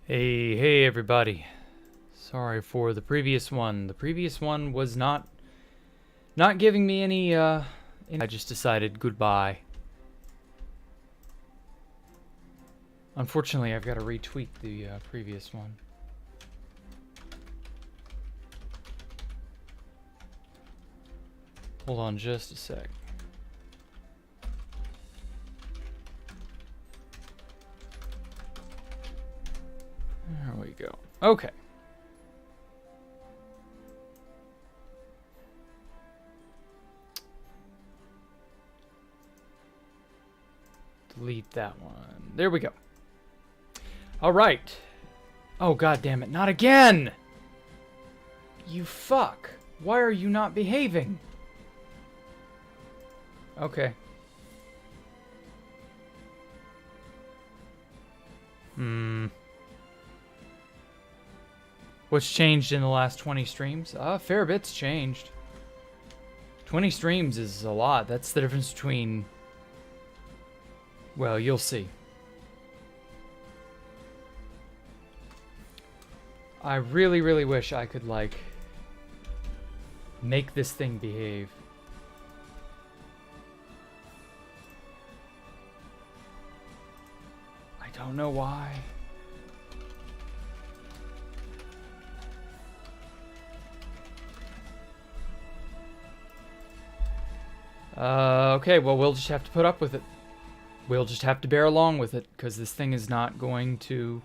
Hey everybody. Sorry for the previous one. The previous one was not giving me any I just decided goodbye. Unfortunately, I've got to retweak the previous one. Hold on just a sec. There we go. Okay. Delete that one. There we go. All right. Oh, god damn it. Not again! You fuck. Why are you not behaving? Okay. What's changed in the last 20 streams? A fair bit's changed. 20 streams is a lot. That's the difference between... Well, you'll see. I really, really wish I could, like, make this thing behave. I don't know why. Okay, well, we'll just have to put up with it. We'll just have to bear along with it, because this thing is not going to...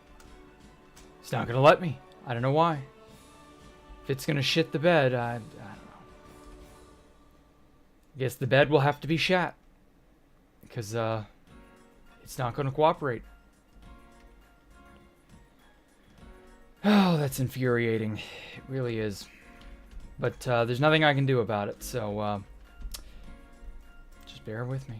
It's not going to let me. I don't know why. If it's going to shit the bed, I don't know. I guess the bed will have to be shat. Because, it's not going to cooperate. Oh, that's infuriating. It really is. But, there's nothing I can do about it, so, just bear with me.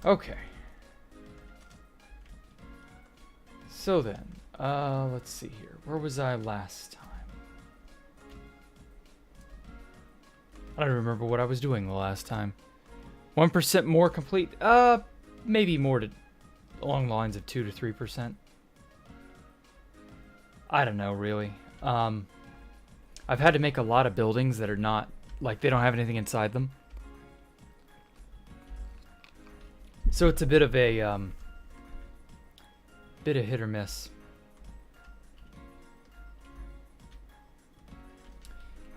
Okay. So then, let's see here. Where was I last time? I don't remember what I was doing the last time. 1% more complete? Maybe more along the lines of 2 to 3%. I don't know, really. I've had to make a lot of buildings that are not, like, they don't have anything inside them. So it's a bit of a, bit of hit or miss.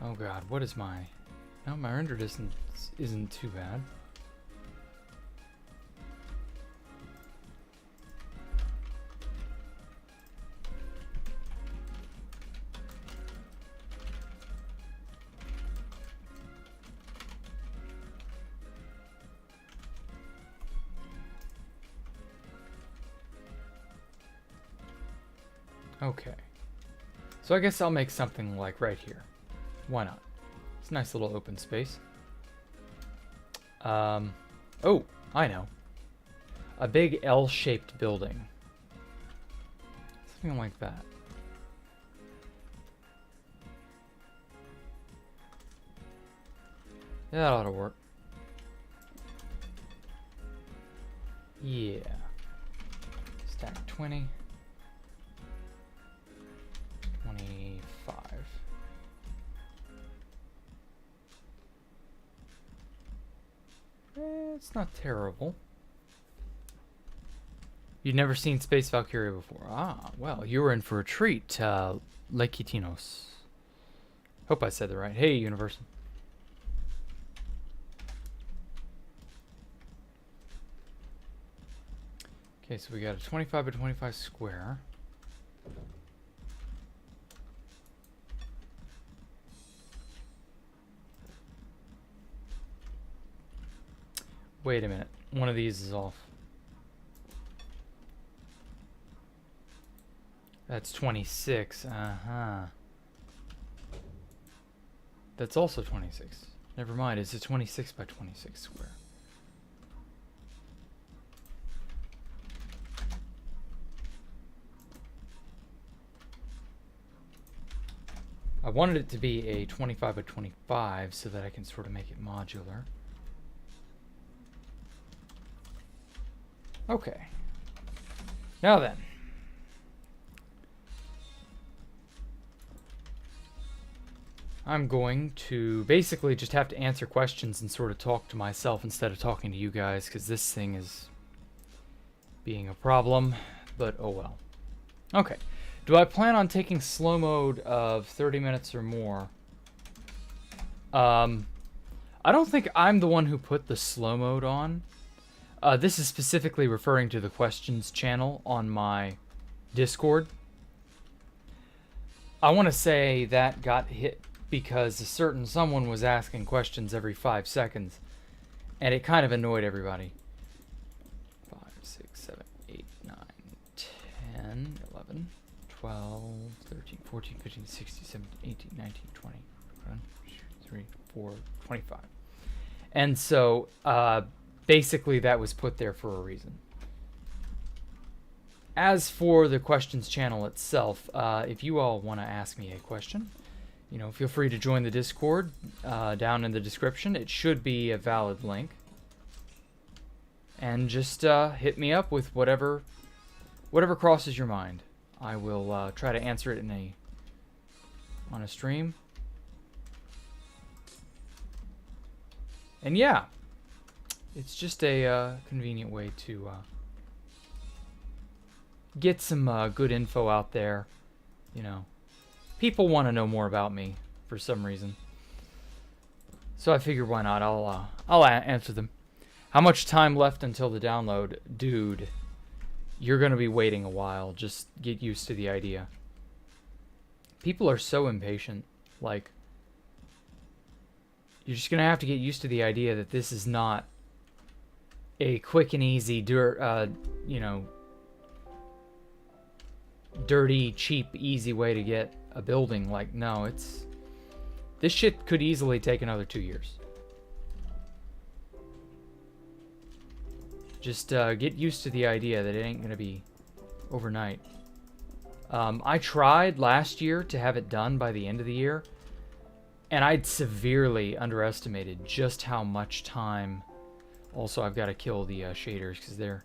Oh god, what is my... No, my render distance isn't too bad. Okay. So I guess I'll make something like right here. Why not? It's a nice little open space. Oh, I know. A big L-shaped building. Something like that. Yeah, that ought to work. Yeah. Stack 20. 25. It's not terrible. You'd never seen Space Valkyria before. Ah, well, you were in for a treat, Lekitinos. Hope I said that right. Hey, Universal. Okay, so we got a 25 by 25 square. Wait a minute. One of these is off. That's 26. Uh-huh. That's also 26. Never mind. It's a 26 by 26 square. I wanted it to be a 25 by 25 so that I can sort of make it modular. Okay. Now then. I'm going to basically just have to answer questions and sort of talk to myself instead of talking to you guys, because this thing is being a problem, but oh well. Okay. Do I plan on taking slow mode of 30 minutes or more? I don't think I'm the one who put the slow mode on. This is specifically referring to the questions channel on my Discord. I want to say that got hit because a certain someone was asking questions every 5 seconds, and it kind of annoyed everybody. 5, 6, 7, 8, 9, 10, 11, 12, 13, 14, 15, 16, 17, 18, 19, 20, 21, 2, 3, 4, 25. And so, basically that was put there for a reason. As for the questions channel itself, if you all want to ask me a question, you know, feel free to join the Discord down in the description. It should be a valid link. And just hit me up with whatever crosses your mind. I will try to answer it on a stream. And yeah, it's just a convenient way to get some good info out there. You know, people want to know more about me for some reason, so I figured why not? I'll answer them. How much time left until the download, dude? You're gonna be waiting a while. Just get used to the idea. People are so impatient. Like, you're just gonna have to get used to the idea that this is not a quick and easy, you know, dirty, cheap, easy way to get a building. Like, no, this shit could easily take another 2 years. Just get used to the idea that it ain't gonna be overnight. I tried last year to have it done by the end of the year, and I'd severely underestimated just how much time. Also, I've got to kill the shaders because they're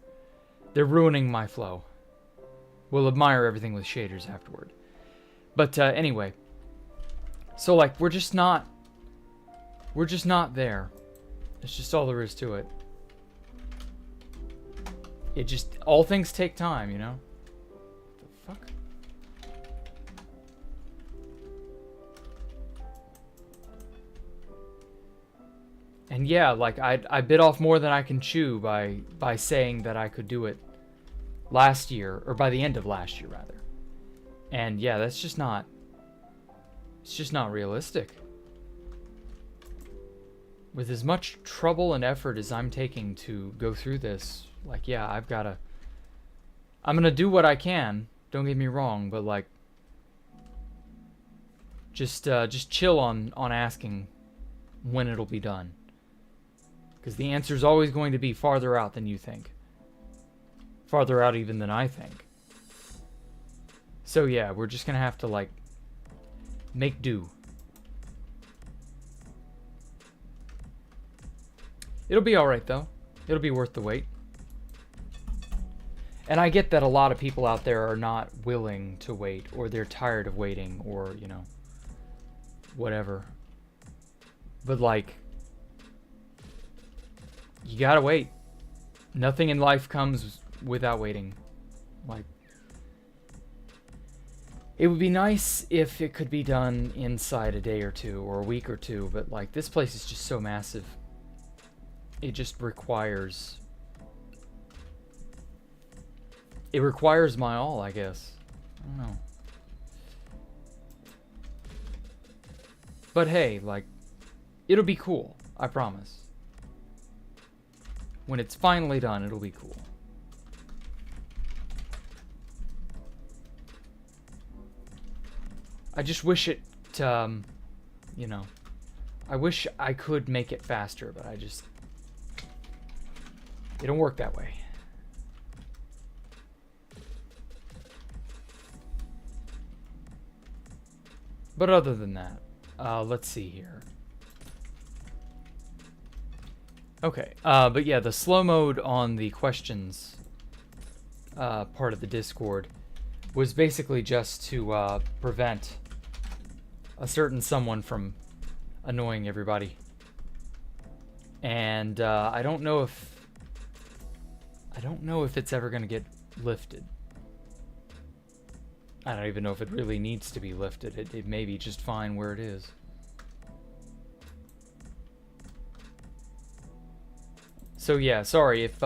ruining my flow. We'll admire everything with shaders afterward. But anyway, so like we're just not there. It's just all there is to it. All things take time, you know? What the fuck? And yeah, like I bit off more than I can chew by saying that I could do it last year, or by the end of last year rather. And yeah, it's just not realistic. With as much trouble and effort as I'm taking to go through this, like, yeah, I'm gonna do what I can, don't get me wrong, but like, just chill on asking when it'll be done. Because the answer is always going to be farther out than you think. Farther out even than I think. So yeah, we're just gonna have to like make do. It'll be alright though. It'll be worth the wait. And I get that a lot of people out there are not willing to wait, or they're tired of waiting, or, you know, whatever. But like, you gotta wait. Nothing in life comes without waiting. Like, it would be nice if it could be done inside a day or two, or a week or two, but like, this place is just so massive. It just requires... It requires my all, I guess. I don't know. But hey, like, it'll be cool. I promise. When it's finally done, it'll be cool. I just wish it, you know, I wish I could make it faster, but it don't work that way. But other than that, let's see here. Okay, but yeah, the slow mode on the questions part of the Discord was basically just to prevent a certain someone from annoying everybody. And I don't know if it's ever gonna get lifted. I don't even know if it really needs to be lifted. It may be just fine where it is. So yeah, sorry if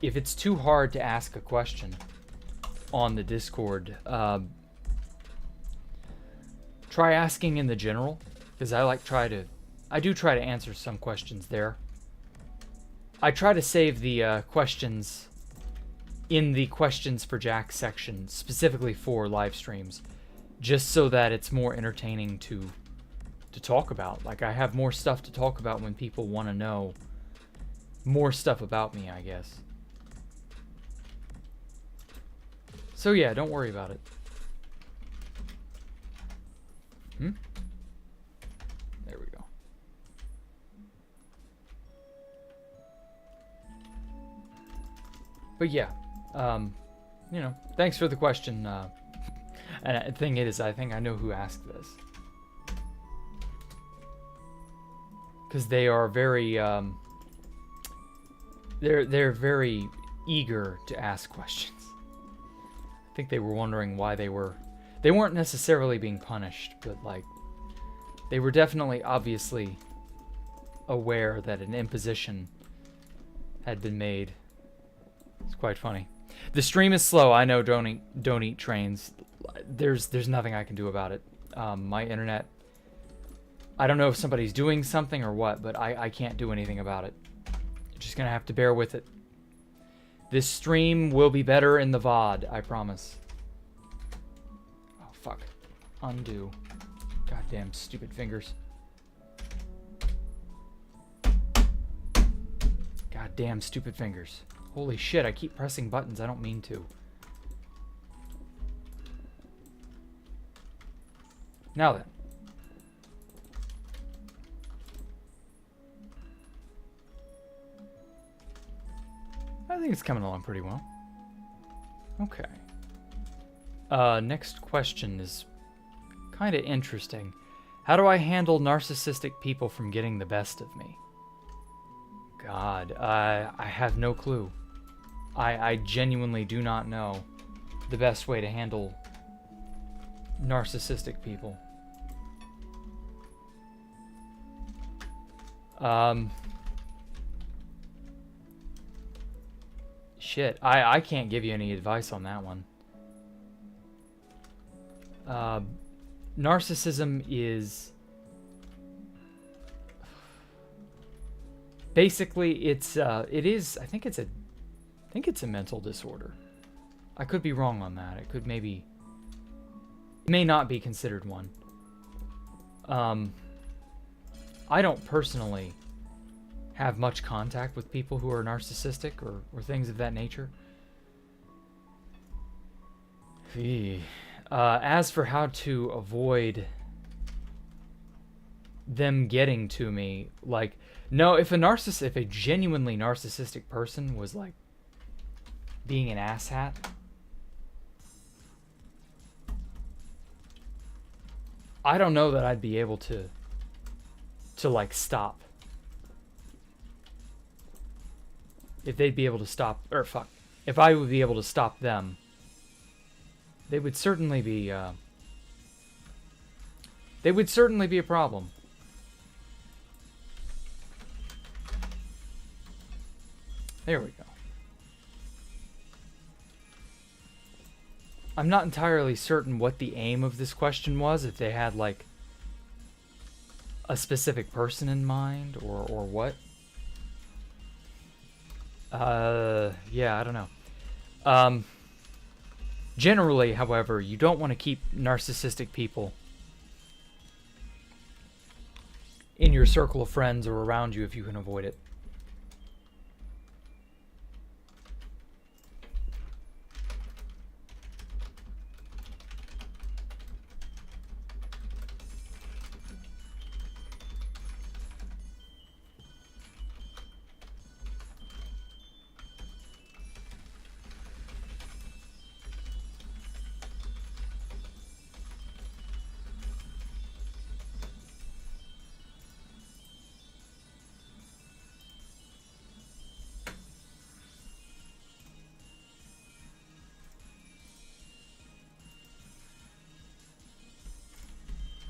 it's too hard to ask a question on the Discord. Try asking in the general, because I do try to answer some questions there. I try to save the questions in the questions for Jack section specifically for live streams, just so that it's more entertaining to talk about. Like, I have more stuff to talk about when people want to know more stuff about me, I guess. So yeah, don't worry about it. There we go. But yeah, you know, thanks for the question. And the thing is, I think I know who asked this. Because they are very, they're very eager to ask questions. I think they were wondering why they weren't necessarily being punished, but like, they were definitely obviously aware that an imposition had been made. It's quite funny. The stream is slow. I know. Don't eat trains. There's nothing I can do about it. My internet. I don't know if somebody's doing something or what, but I can't do anything about it. You're just gonna have to bear with it. This stream will be better in the VOD, I promise. Oh fuck. Undo. Goddamn stupid fingers. Goddamn stupid fingers. Holy shit, I keep pressing buttons. I don't mean to. Now then. I think it's coming along pretty well. Okay. Next question is kind of interesting. How do I handle narcissistic people from getting the best of me? God, I have no clue. I genuinely do not know the best way to handle narcissistic people. Shit, I can't give you any advice on that one. Narcissism is basically I think it's a mental disorder. I could be wrong on that. It may not be considered one. I don't personally have much contact with people who are narcissistic or things of that nature. As for how to avoid them getting to me, like, no, if a genuinely narcissistic person was like being an asshat, I don't know that I'd be able to like stop. If they'd be able to stop, or fuck, if I would be able to stop them, they would certainly be a problem. There we go. I'm not entirely certain what the aim of this question was, if they had like a specific person in mind or what. Yeah, I don't know. Generally, however, you don't want to keep narcissistic people in your circle of friends or around you if you can avoid it.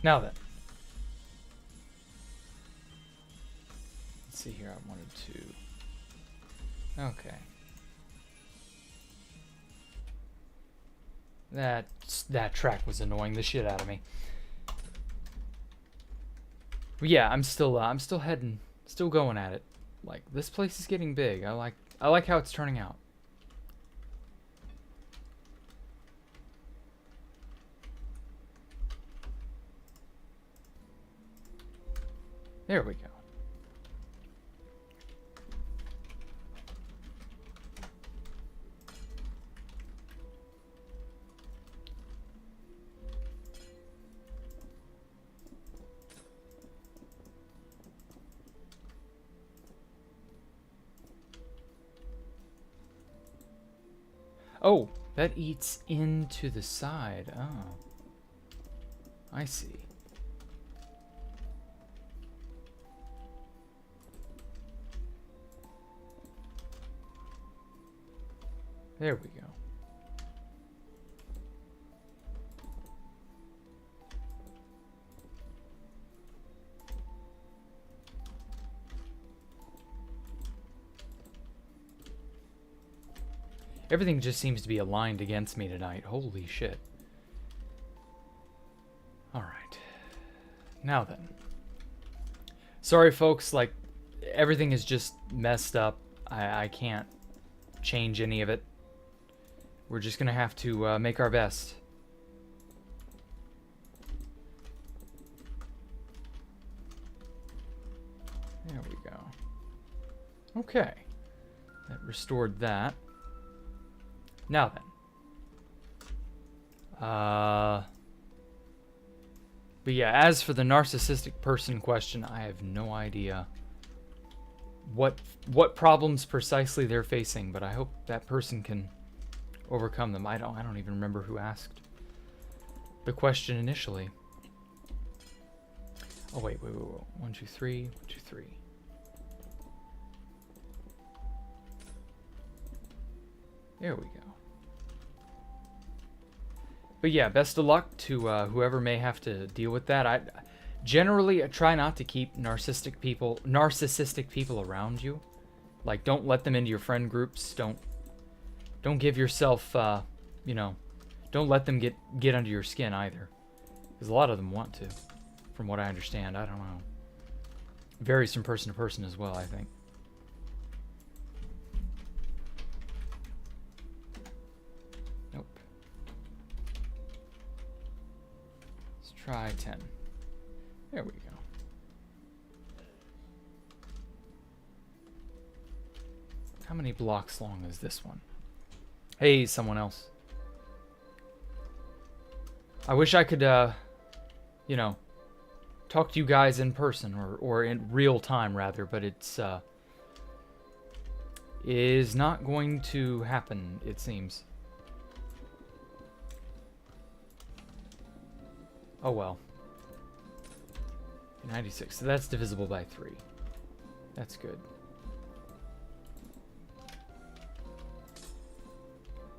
Now then. Let's see here. I wanted to... Okay. That track was annoying the shit out of me. But yeah, I'm still heading, still going at it. Like, this place is getting big. I like how it's turning out. There we go. Oh, that eats into the side. Oh. I see. There we go. Everything just seems to be aligned against me tonight. Holy shit. Alright. Now then. Sorry, folks. Like, everything is just messed up. I can't change any of it. We're just gonna have to make our best. There we go. Okay. That restored that. Now then. But yeah, as for the narcissistic person question, I have no idea what problems precisely they're facing, but I hope that person can overcome them. I don't even remember who asked the question initially. Oh wait. 1, 2, 3. 1, 2, 3. There we go. But yeah, best of luck to whoever may have to deal with that. I generally try not to keep narcissistic people around you. Like, don't let them into your friend groups. Don't give yourself, you know, don't let them get under your skin either. Because a lot of them want to, from what I understand. I don't know. Varies from person to person as well, I think. Nope. Let's try 10. There we go. How many blocks long is this one? Hey, someone else. I wish I could, you know, talk to you guys in person or in real time rather, but it's is not going to happen, it seems. Oh well. 96. So that's divisible by 3. That's good.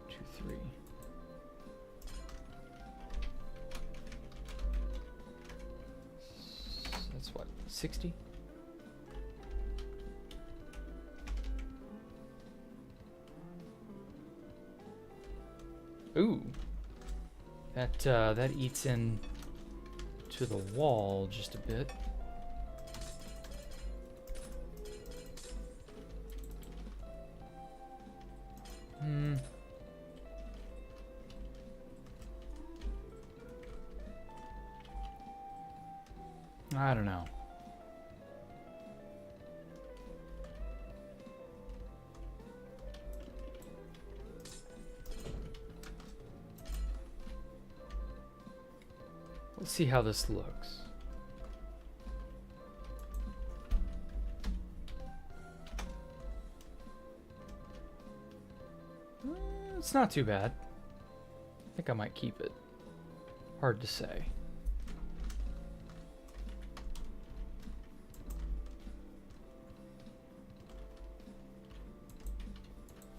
2, 3. That's what? 60? Ooh. That eats in to the wall just a bit. I don't know. Let's see how this looks. It's not too bad. I think I might keep it. Hard to say.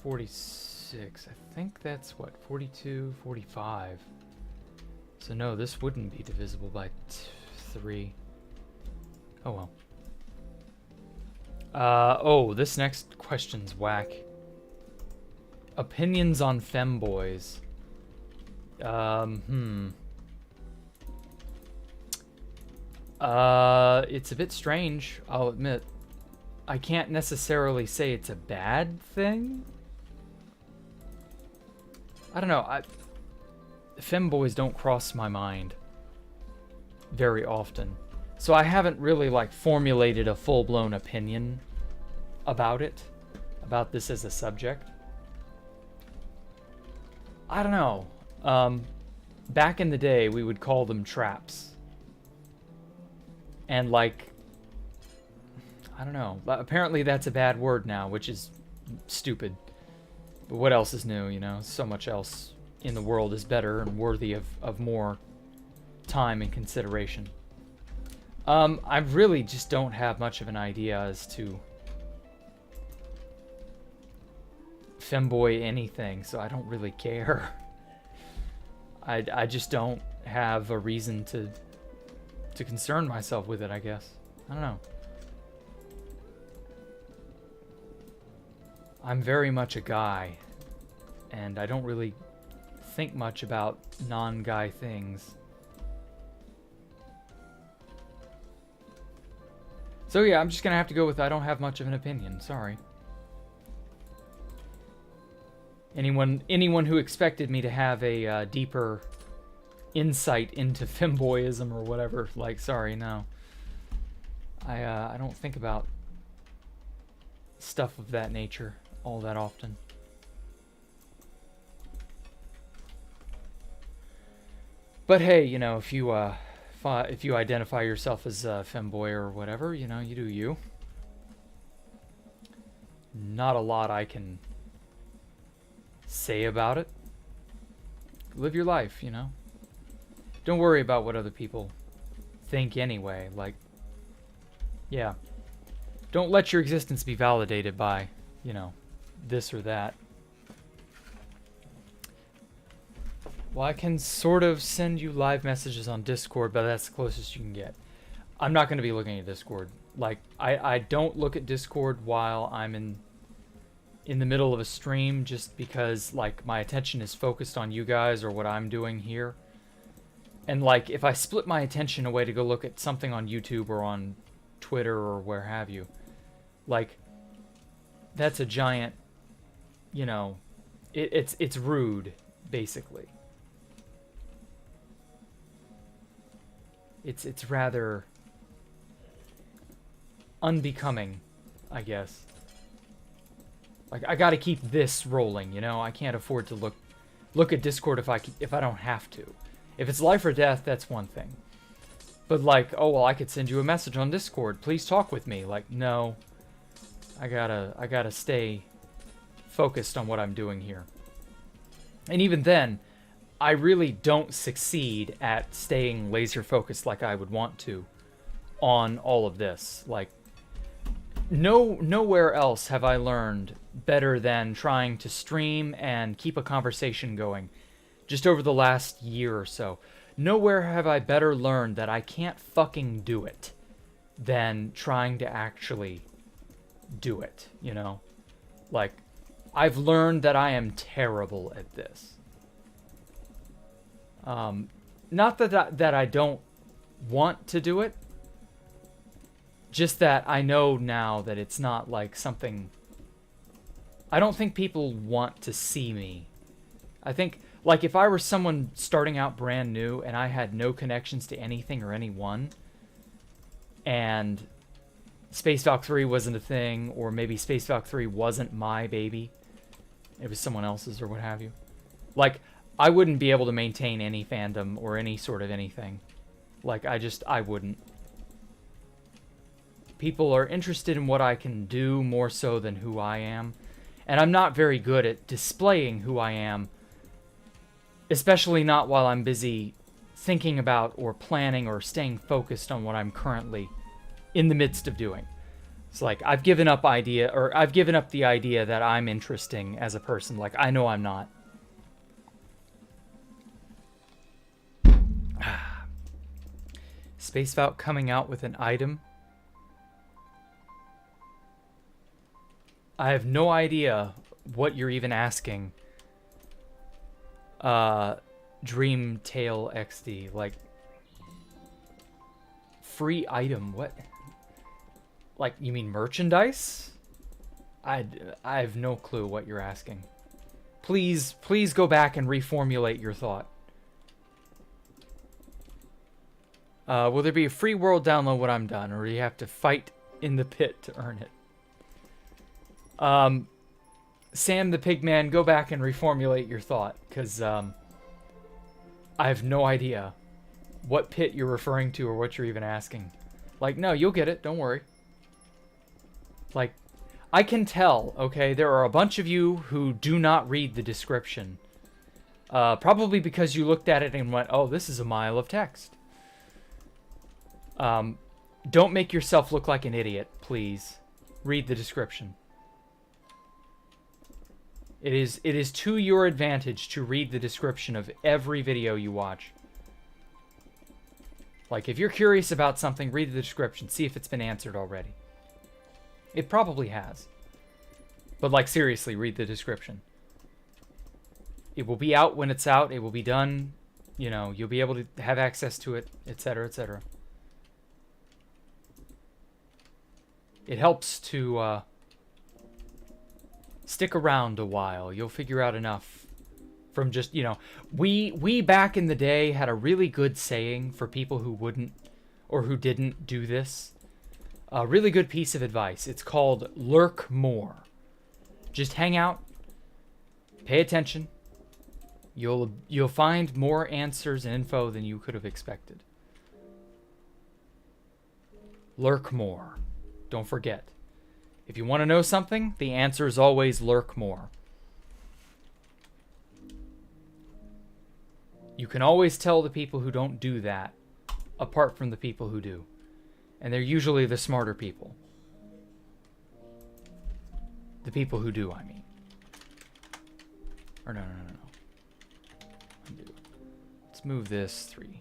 $46. I think that's what, 42, 45. So no, this wouldn't be divisible by 3. Oh well. Oh, this next question's whack. Opinions on femboys. It's a bit strange, I'll admit. I can't necessarily say it's a bad thing. I don't know, femboys don't cross my mind very often. So I haven't really, like, formulated a full-blown opinion about it, about this as a subject. I don't know. Back in the day, we would call them traps. And, like, I don't know. Apparently that's a bad word now, which is stupid. But what else is new, you know? So much else in the world is better and worthy of more time and consideration. I really just don't have much of an idea as to femboy anything, so I don't really care. I just don't have a reason to concern myself with it, I guess. I don't know. I'm very much a guy, and I don't really think much about non-guy things. So yeah, I'm just gonna have to go with I don't have much of an opinion. Sorry. Anyone who expected me to have a deeper insight into femboyism or whatever, like, sorry, no. I don't think about stuff of that nature all that often. But hey, you know, if you identify yourself as a femboy or whatever, you know, you do you. Not a lot I can say about it. Live your life, you know. Don't worry about what other people think anyway. Like, yeah. Don't let your existence be validated by, you know, this or that. Well, I can sort of send you live messages on Discord, but that's the closest you can get. I'm not going to be looking at Discord. Like, I don't look at Discord while I'm in the middle of a stream, just because, like, my attention is focused on you guys or what I'm doing here. And, like, if I split my attention away to go look at something on YouTube or on Twitter or where have you, like, that's a giant, you know, it's rude, basically. It's rather unbecoming, I guess. Like, I gotta keep this rolling, you know? I can't afford to look at Discord if I don't have to. If it's life or death, that's one thing. But, like, oh, well, I could send you a message on Discord. Please talk with me. Like, no. I gotta stay focused on what I'm doing here. And even then, I really don't succeed at staying laser focused like I would want to on all of this. Like, nowhere else have I learned better than trying to stream and keep a conversation going just over the last year or so. Nowhere have I better learned that I can't fucking do it than trying to actually do it, you know? Like, I've learned that I am terrible at this. Not that I don't want to do it, just that I know now that it's not like something... I don't think people want to see me. I think, like, if I were someone starting out brand new and I had no connections to anything or anyone, and Space Valk 3 wasn't a thing, or maybe Space Valk 3 wasn't my baby, it was someone else's or what have you, like, I wouldn't be able to maintain any fandom or any sort of anything. Like, I wouldn't. People are interested in what I can do more so than who I am. And I'm not very good at displaying who I am, especially not while I'm busy thinking about or planning or staying focused on what I'm currently in the midst of doing. It's like, I've given up the idea that I'm interesting as a person. Like, I know I'm not. Space Valk coming out with an item? I have no idea what you're even asking. Dream Tail XD, like free item, what? Like, you mean merchandise? I have no clue what you're asking. Please go back and reformulate your thought. Will there be a free world download when I'm done, or do you have to fight in the pit to earn it? Sam the Pigman, go back and reformulate your thought, because I have no idea what pit you're referring to or what you're even asking. Like, no, you'll get it, don't worry. Like, I can tell, okay, there are a bunch of you who do not read the description. Probably because you looked at it and went, oh, this is a mile of text. Don't make yourself look like an idiot, please. Read the description. It is to your advantage to read the description of every video you watch. Like, if you're curious about something, read the description. See if it's been answered already. It probably has. But, like, seriously, read the description. It will be out when it's out. It will be done. You know, you'll be able to have access to it, etc., etc. It helps to stick around a while. You'll figure out enough from just, you know, we back in the day had a really good saying for people who wouldn't or who didn't do this. A really good piece of advice. It's called lurk more. Just hang out, pay attention. You'll find more answers and info than you could have expected. Lurk more. Don't forget. If you want to know something, the answer is always lurk more. You can always tell the people who don't do that apart from the people who do. And they're usually the smarter people. The people who do, I mean. Or no. Undo. Let's move this 3.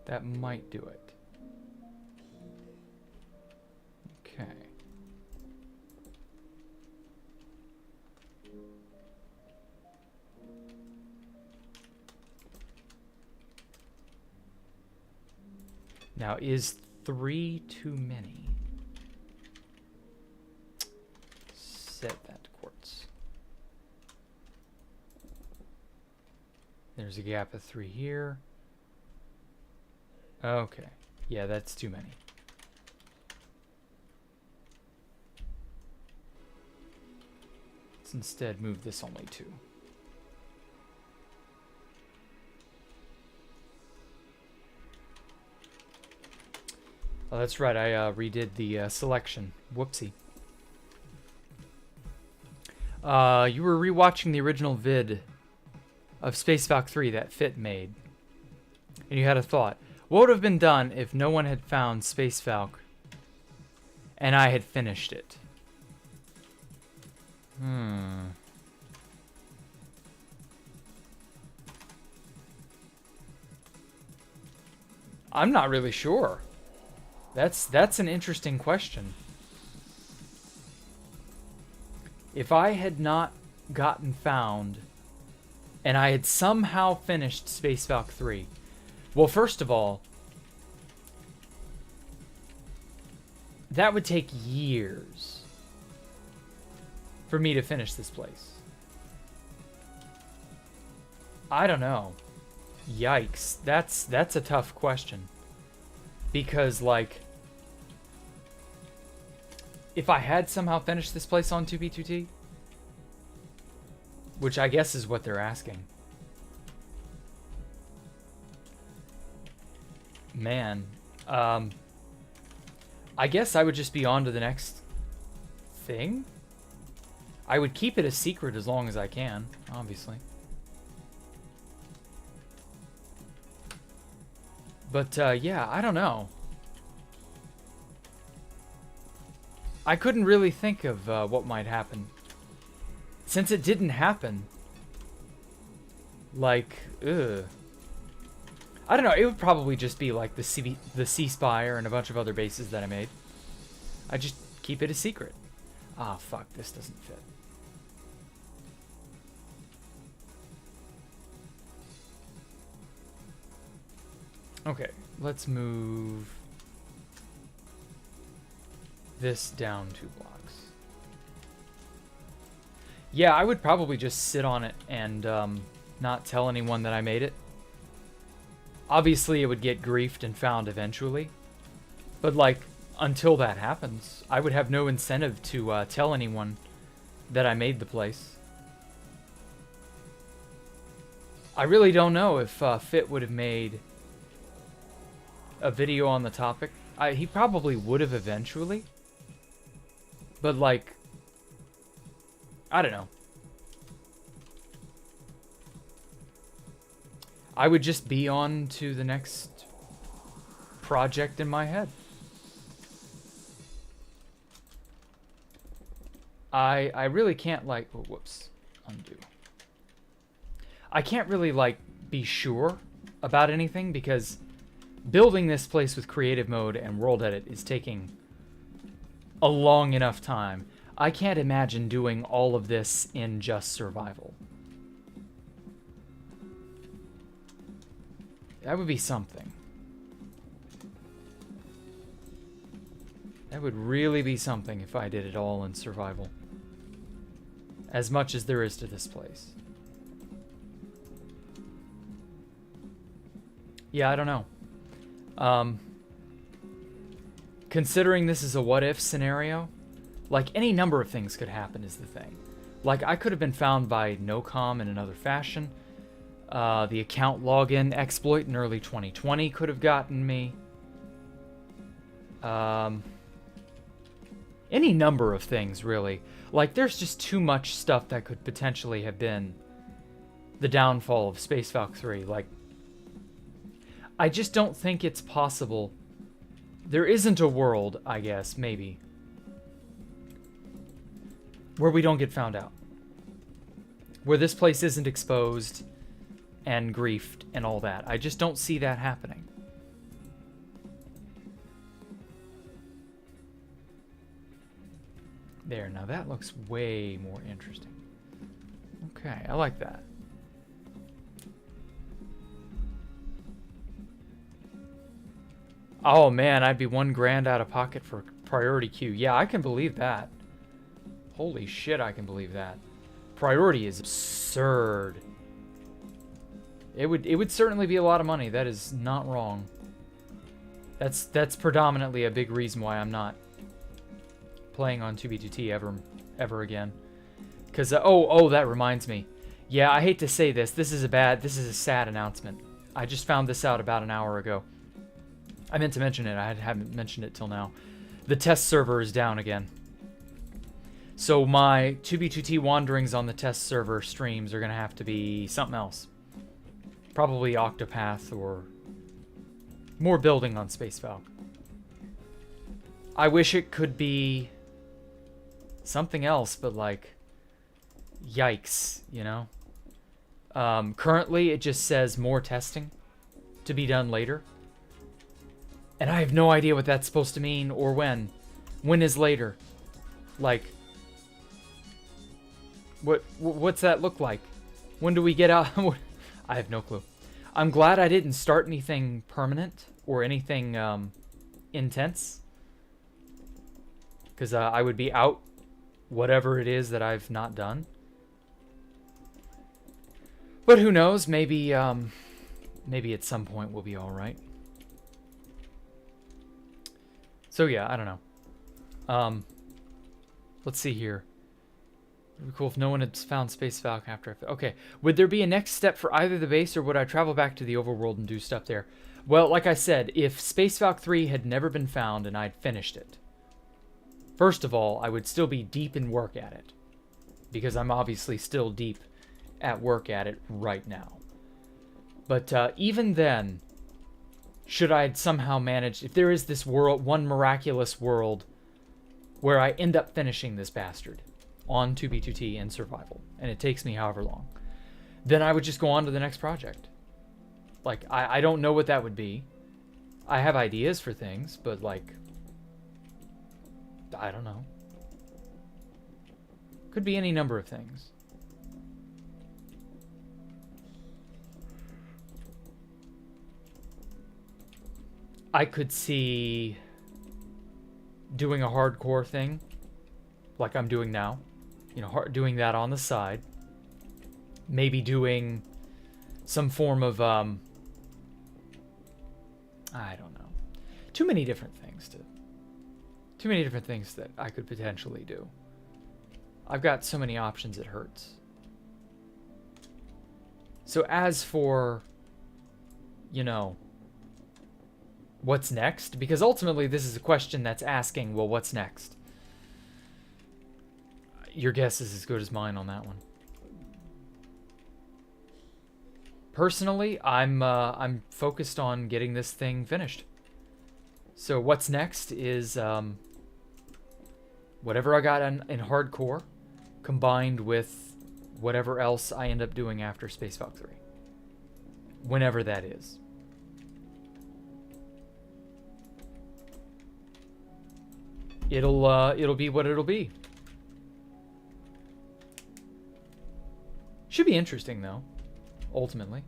That might do it. Okay. Now, is 3 too many? Set that to quartz. There's a gap of 3 here. Okay. Yeah, that's too many. Let's instead move this only 2. Oh, that's right. I redid the selection. Whoopsie. You were rewatching the original vid of Space Valk 3 that Fit made. And you had a thought. What would have been done if no one had found Space Valk and I had finished it? I'm not really sure. That's an interesting question. If I had not gotten found and I had somehow finished Space Valk 3, well, first of all, that would take years for me to finish this place. I don't know. Yikes. That's a tough question. Because, like, if I had somehow finished this place on 2B2T, which I guess is what they're asking. Man, I guess I would just be on to the next thing. I would keep it a secret as long as I can, obviously. But, yeah, I don't know. I couldn't really think of what might happen. Since it didn't happen, Like, ugh. I don't know, it would probably just be like the Sea Spire and a bunch of other bases that I made. I just keep it a secret. Ah, fuck, this doesn't fit. Okay, let's move this down 2 blocks. Yeah, I would probably just sit on it and not tell anyone that I made it. Obviously, it would get griefed and found eventually. But, like, until that happens, I would have no incentive to tell anyone that I made the place. I really don't know if Fit would have made a video on the topic. He probably would have eventually. But, like, I don't know. I would just be on to the next project in my head. I really can't, like, oh, whoops, undo. I can't really, like, be sure about anything because building this place with creative mode and world edit is taking a long enough time. I can't imagine doing all of this in just survival. That would be something. That would really be something if I did it all in survival. As much as there is to this place. Yeah, I don't know. Considering this is a what-if scenario, like, any number of things could happen is the thing. Like, I could have been found by NoCom in another fashion. The account login exploit in early 2020 could have gotten me. Any number of things, really. Like, there's just too much stuff that could potentially have been the downfall of Space Valk 3. Like, I just don't think it's possible. There isn't a world, I guess, maybe, where we don't get found out. Where this place isn't exposed and griefed and all that. I just don't see that happening. There, now that looks way more interesting. Okay, I like that. Oh man, I'd be $1 grand out of pocket for priority queue. Yeah, I can believe that. Holy shit, I can believe that. Priority is absurd. It would certainly be a lot of money. That is not wrong. That's predominantly a big reason why I'm not playing on 2B2T ever again. Cause oh, that reminds me. Yeah, I hate to say this. This is a sad announcement. I just found this out about an hour ago. I meant to mention it. I haven't mentioned it till now. The test server is down again. So my 2B2T wanderings on the test server streams are gonna have to be something else. Probably Octopath or more building on Space Valk. I wish it could be something else, but like, yikes, you know? Currently, it just says more testing to be done later. And I have no idea what that's supposed to mean or when. When is later? Like, what's that look like? When do we get out? I have no clue. I'm glad I didn't start anything permanent or anything intense. Because I would be out whatever it is that I've not done. But who knows? Maybe maybe at some point we'll be alright. So yeah, I don't know. Let's see here. It would be cool if no one had found Space Valk after okay. Would there be a next step for either the base, or would I travel back to the overworld and do stuff there? Well, like I said, if Space Valk 3 had never been found and I'd finished it, first of all, I would still be deep in work at it. Because I'm obviously still deep at work at it right now. But even then, should I somehow manage, if there is this world, one miraculous world where I end up finishing this bastard on 2B2T in survival, and it takes me however long, then I would just go on to the next project. Like, I don't know what that would be. I have ideas for things, but like, I don't know. Could be any number of things. I could see doing a hardcore thing, like I'm doing now. You know, doing that on the side. Maybe doing some form of, I don't know. Too many different things that I could potentially do. I've got so many options, it hurts. So as for, you know, what's next? Because ultimately this is a question that's asking, well, what's next? Your guess is as good as mine on that one. Personally, I'm focused on getting this thing finished. So what's next is whatever I got in hardcore, combined with whatever else I end up doing after Space Valkyrie. Whenever that is. It'll be what it'll be. Should be interesting though, ultimately.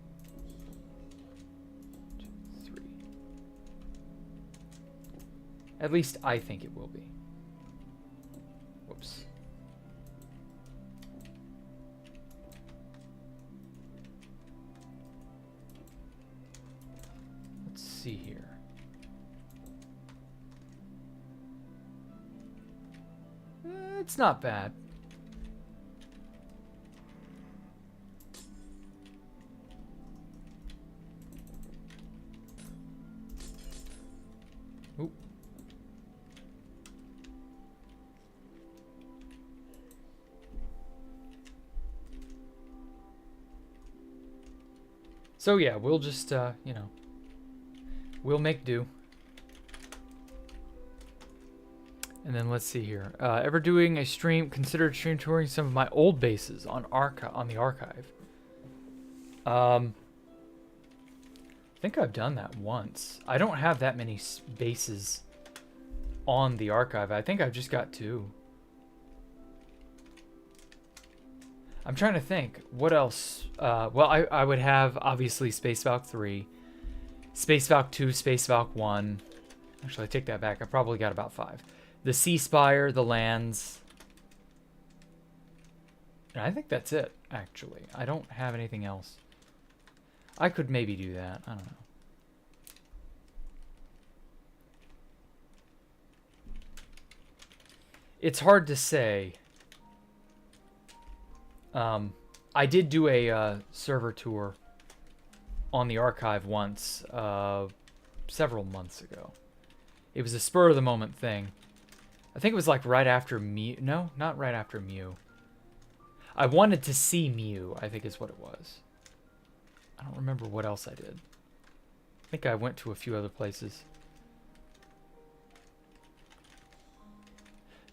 2, 3. At least I think it will be. Whoops. Let's see here. It's not bad. Ooh. So yeah, we'll just, you know, we'll make do. And then let's see here. Ever doing a stream? Considered stream touring some of my old bases on the archive. I think I've done that once. I don't have that many bases on the archive. I think I've just got 2. I'm trying to think. What else? Well, I would have, obviously, Space Valk 3. Space Valk 2, Space Valk 1. Actually, I take that back. I probably got about 5. The Sea Spire, the lands. And I think that's it, actually. I don't have anything else. I could maybe do that. I don't know. It's hard to say. I did do a server tour on the archive once, several months ago. It was a spur-of-the-moment thing. I think it was like right after Mew. No, not right after Mew. I wanted to see Mew, I think is what it was. I don't remember what else I did. I think I went to a few other places.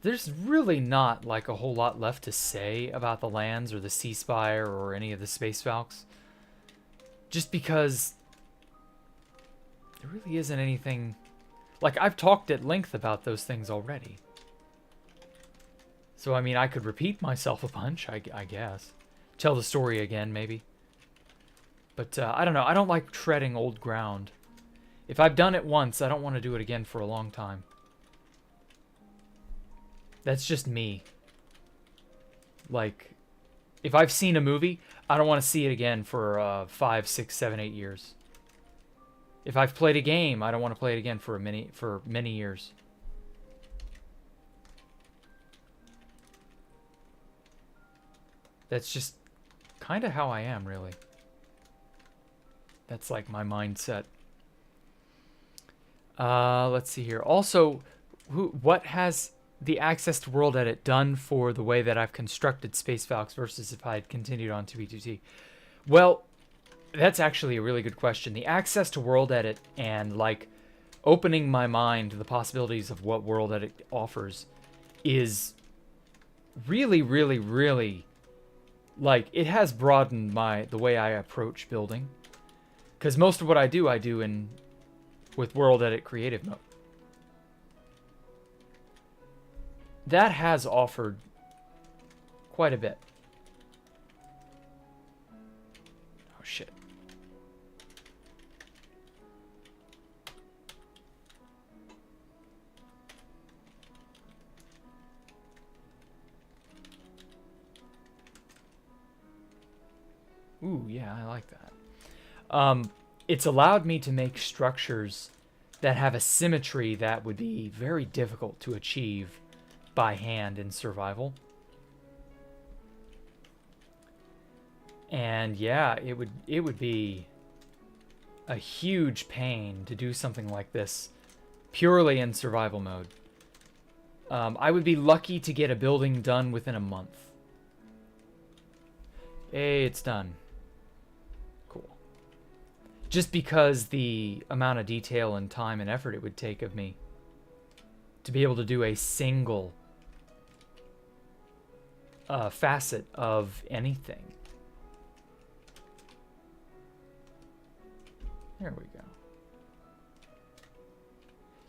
There's really not like a whole lot left to say about the lands or the Sea Spire or any of the Space Valks. Just because there really isn't anything. Like, I've talked at length about those things already. So, I mean, I could repeat myself a bunch, I guess. Tell the story again, maybe. But, I don't know. I don't like treading old ground. If I've done it once, I don't want to do it again for a long time. That's just me. Like, if I've seen a movie, I don't want to see it again for 5, 6, 7, 8 years. If I've played a game, I don't want to play it again for many years. That's just kind of how I am, really. That's like my mindset. Let's see here. Also, what has the Access to World Edit done for the way that I've constructed Space Valks versus if I had continued on 2B2T? Well, that's actually a really good question. The Access to World Edit and like opening my mind to the possibilities of what World Edit offers is really, really, really Like, it has broadened the way I approach building. Because most of what I do with World Edit Creative Mode. That has offered quite a bit. Oh, shit. Ooh, yeah, I like that. It's allowed me to make structures that have a symmetry that would be very difficult to achieve by hand in survival. And yeah, it would be a huge pain to do something like this purely in survival mode. I would be lucky to get a building done within a month. Hey, it's done. Cool. Just because the amount of detail and time and effort it would take of me to be able to do a single facet of anything. There we go.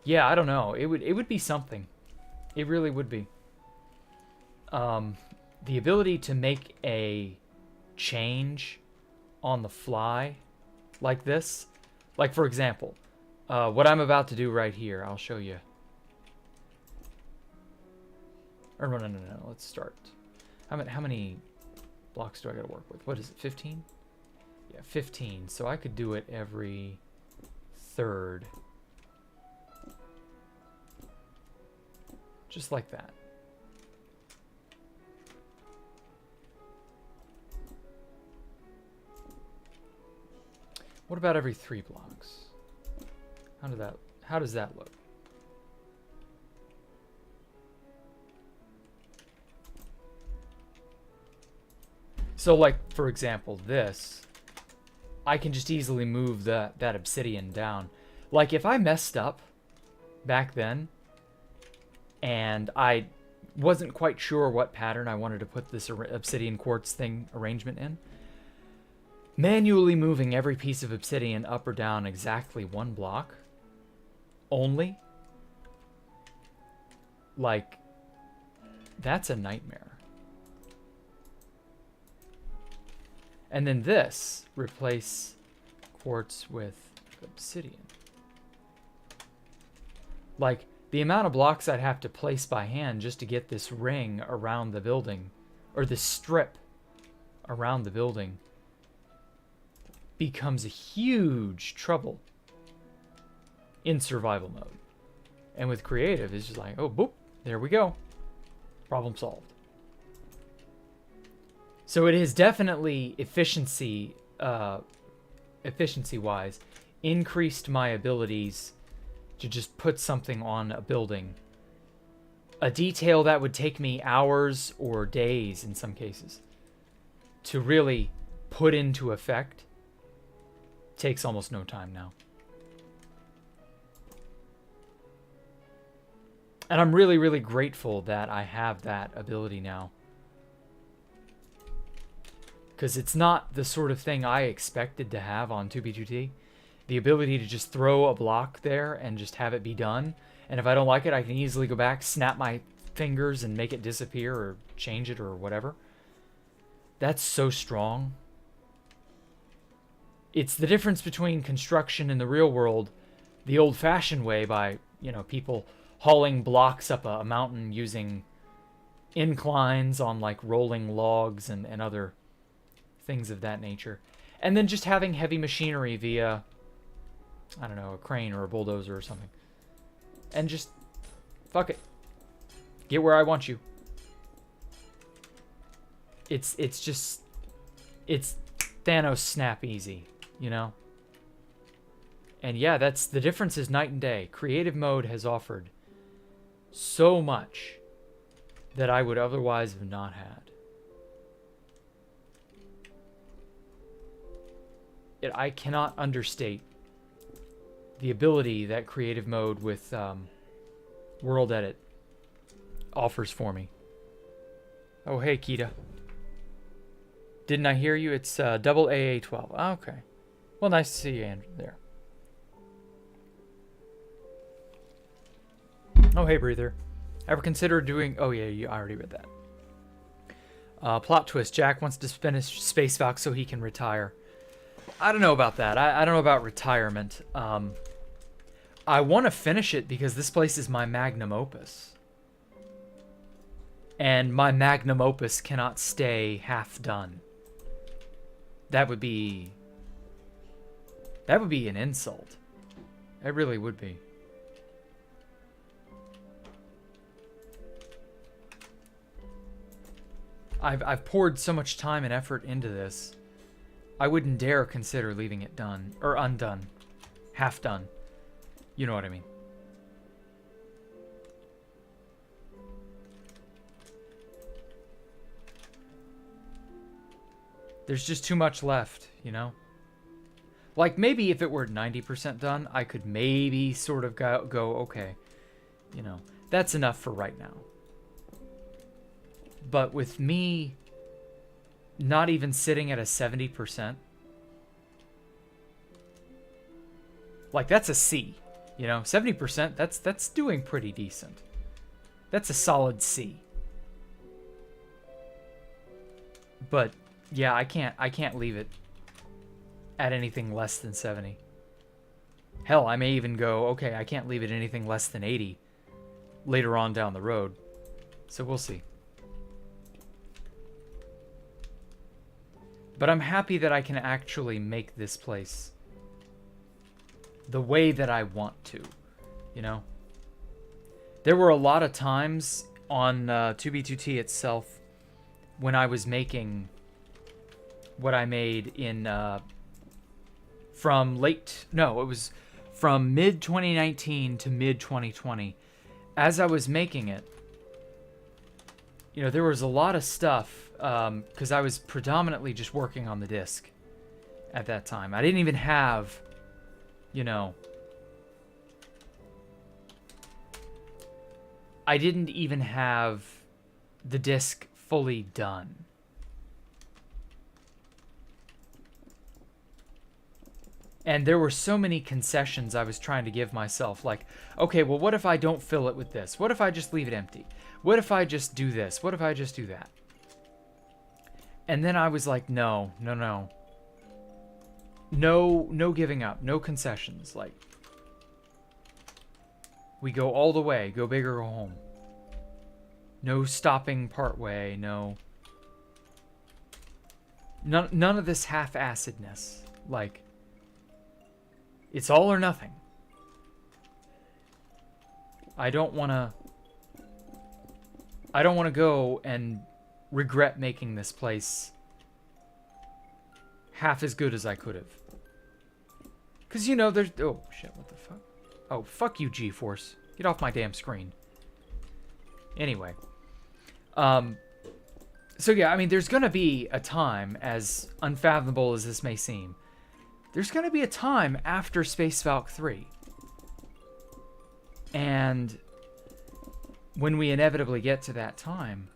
Yeah, I don't know. It would be something. It really would be. The ability to make a change on the fly like this. Like, for example, what I'm about to do right here. I'll show you. Or no. Let's start. How many blocks do I got to work with? What is it, 15? Yeah, 15. So I could do it every third. Just like that. What about every 3 blocks? How does that look? So, like, for example, this, I can just easily move that obsidian down. Like, if I messed up back then, and I wasn't quite sure what pattern I wanted to put this obsidian quartz thing arrangement in, manually moving every piece of obsidian up or down exactly 1 block only, like, that's a nightmare. And then this, replace quartz with obsidian. Like, the amount of blocks I'd have to place by hand just to get this ring around the building, or this strip around the building, becomes a huge trouble in survival mode. And with creative, it's just like, oh, boop, there we go. Problem solved. So it is definitely efficiency-wise, increased my abilities to just put something on a building. A detail that would take me hours or days in some cases to really put into effect takes almost no time now. And I'm really, really grateful that I have that ability now. Because it's not the sort of thing I expected to have on 2B2T. The ability to just throw a block there and just have it be done. And if I don't like it, I can easily go back, snap my fingers, and make it disappear or change it or whatever. That's so strong. It's the difference between construction in the real world, the old-fashioned way by, you know, people hauling blocks up a mountain using inclines on, like, rolling logs and other things of that nature. And then just having heavy machinery via, I don't know, a crane or a bulldozer or something. And just, fuck it. Get where I want you. It's just, it's Thanos snap easy, you know? And yeah, that's, the difference is night and day. Creative mode has offered so much that I would otherwise have not had. I cannot understate the ability that creative mode with World Edit offers for me. Oh, hey, Kita. Didn't I hear you? It's double AA12. Oh, okay. Well, nice to see you, Andrew, there. Oh, hey, Breather. Ever consider doing... Oh, yeah, I already read that. Plot twist. Jack wants to finish Space Valk so he can retire. I don't know about that. I don't know about retirement. I want to finish it because this place is my magnum opus. And my magnum opus cannot stay half done. That would be an insult. It really would be. I've poured so much time and effort into this. I wouldn't dare consider leaving it done or undone. Half done. You know what I mean. There's just too much left, you know? Like, maybe if it were 90% done, I could maybe sort of go, okay, you know, that's enough for right now. But with me not even sitting at a 70%, like, that's a C, you know? 70%, that's doing pretty decent. That's a solid C. But yeah, I can't leave it at anything less than 70. Hell, I may even go, okay, I can't leave it anything less than 80 later on down the road. So we'll see. But I'm happy that I can actually make this place the way that I want to, you know? There were a lot of times on 2B2T itself when I was making what I made in from mid 2019 to mid 2020. As I was making it, you know, there was a lot of stuff because I was predominantly just working on the disc at that time. I didn't even have, you know, I didn't even have the disc fully done. And there were so many concessions I was trying to give myself. Like, okay, well, what if I don't fill it with this? What if I just leave it empty? What if I just do this? What if I just do that? And then I was like, no. No giving up. No concessions. Like, we go all the way. Go big or go home. No stopping part way. No. None of this half-assedness. Like, it's all or nothing. I don't want to go and regret making this place half as good as I could have. Because, you know, there's... Oh, shit, what the fuck? Oh, fuck you, G-Force. Get off my damn screen. Anyway. So, yeah, I mean, there's going to be a time, as unfathomable as this may seem, there's going to be a time after Space Valk 3. And when we inevitably get to that time,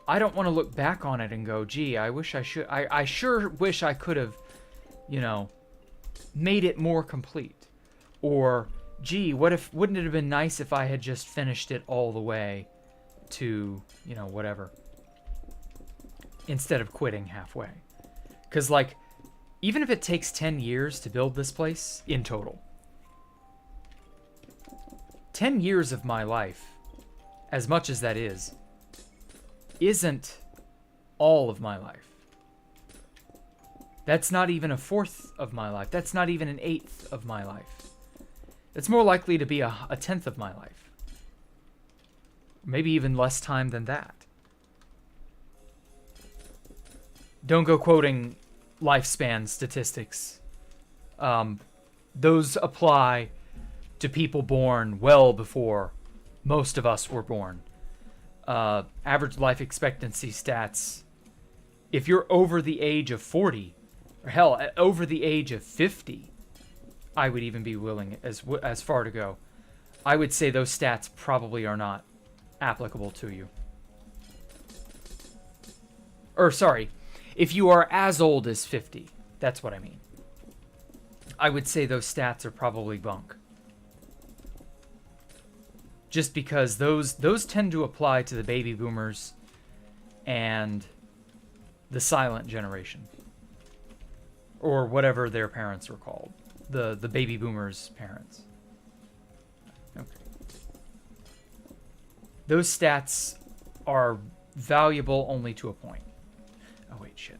I don't want to look back on it and go, gee, I wish I should... I sure wish I could have, you know, made it more complete. Or, gee, wouldn't it have been nice if I had just finished it all the way to, you know, whatever. Instead of quitting halfway. Because, like, even if it takes 10 years to build this place in total, 10 years of my life, as much as that is, isn't all of my life. That's not even a fourth of my life. That's not even an eighth of my life. It's more likely to be a tenth of my life. Maybe even less time than that. Don't go quoting lifespan statistics. Those apply to people born well before most of us were born. Average life expectancy stats, if you're over the age of 40, or hell, over the age of 50, I would even be willing as far to go. I would say those stats probably are not applicable to you. Or, sorry, If you are as old as 50, that's what I mean. I would say those stats are probably bunk. Just because those tend to apply to the baby boomers and the silent generation. Or whatever their parents were called. The baby boomers' parents. Okay. Those stats are valuable only to a point. Oh, wait, shit.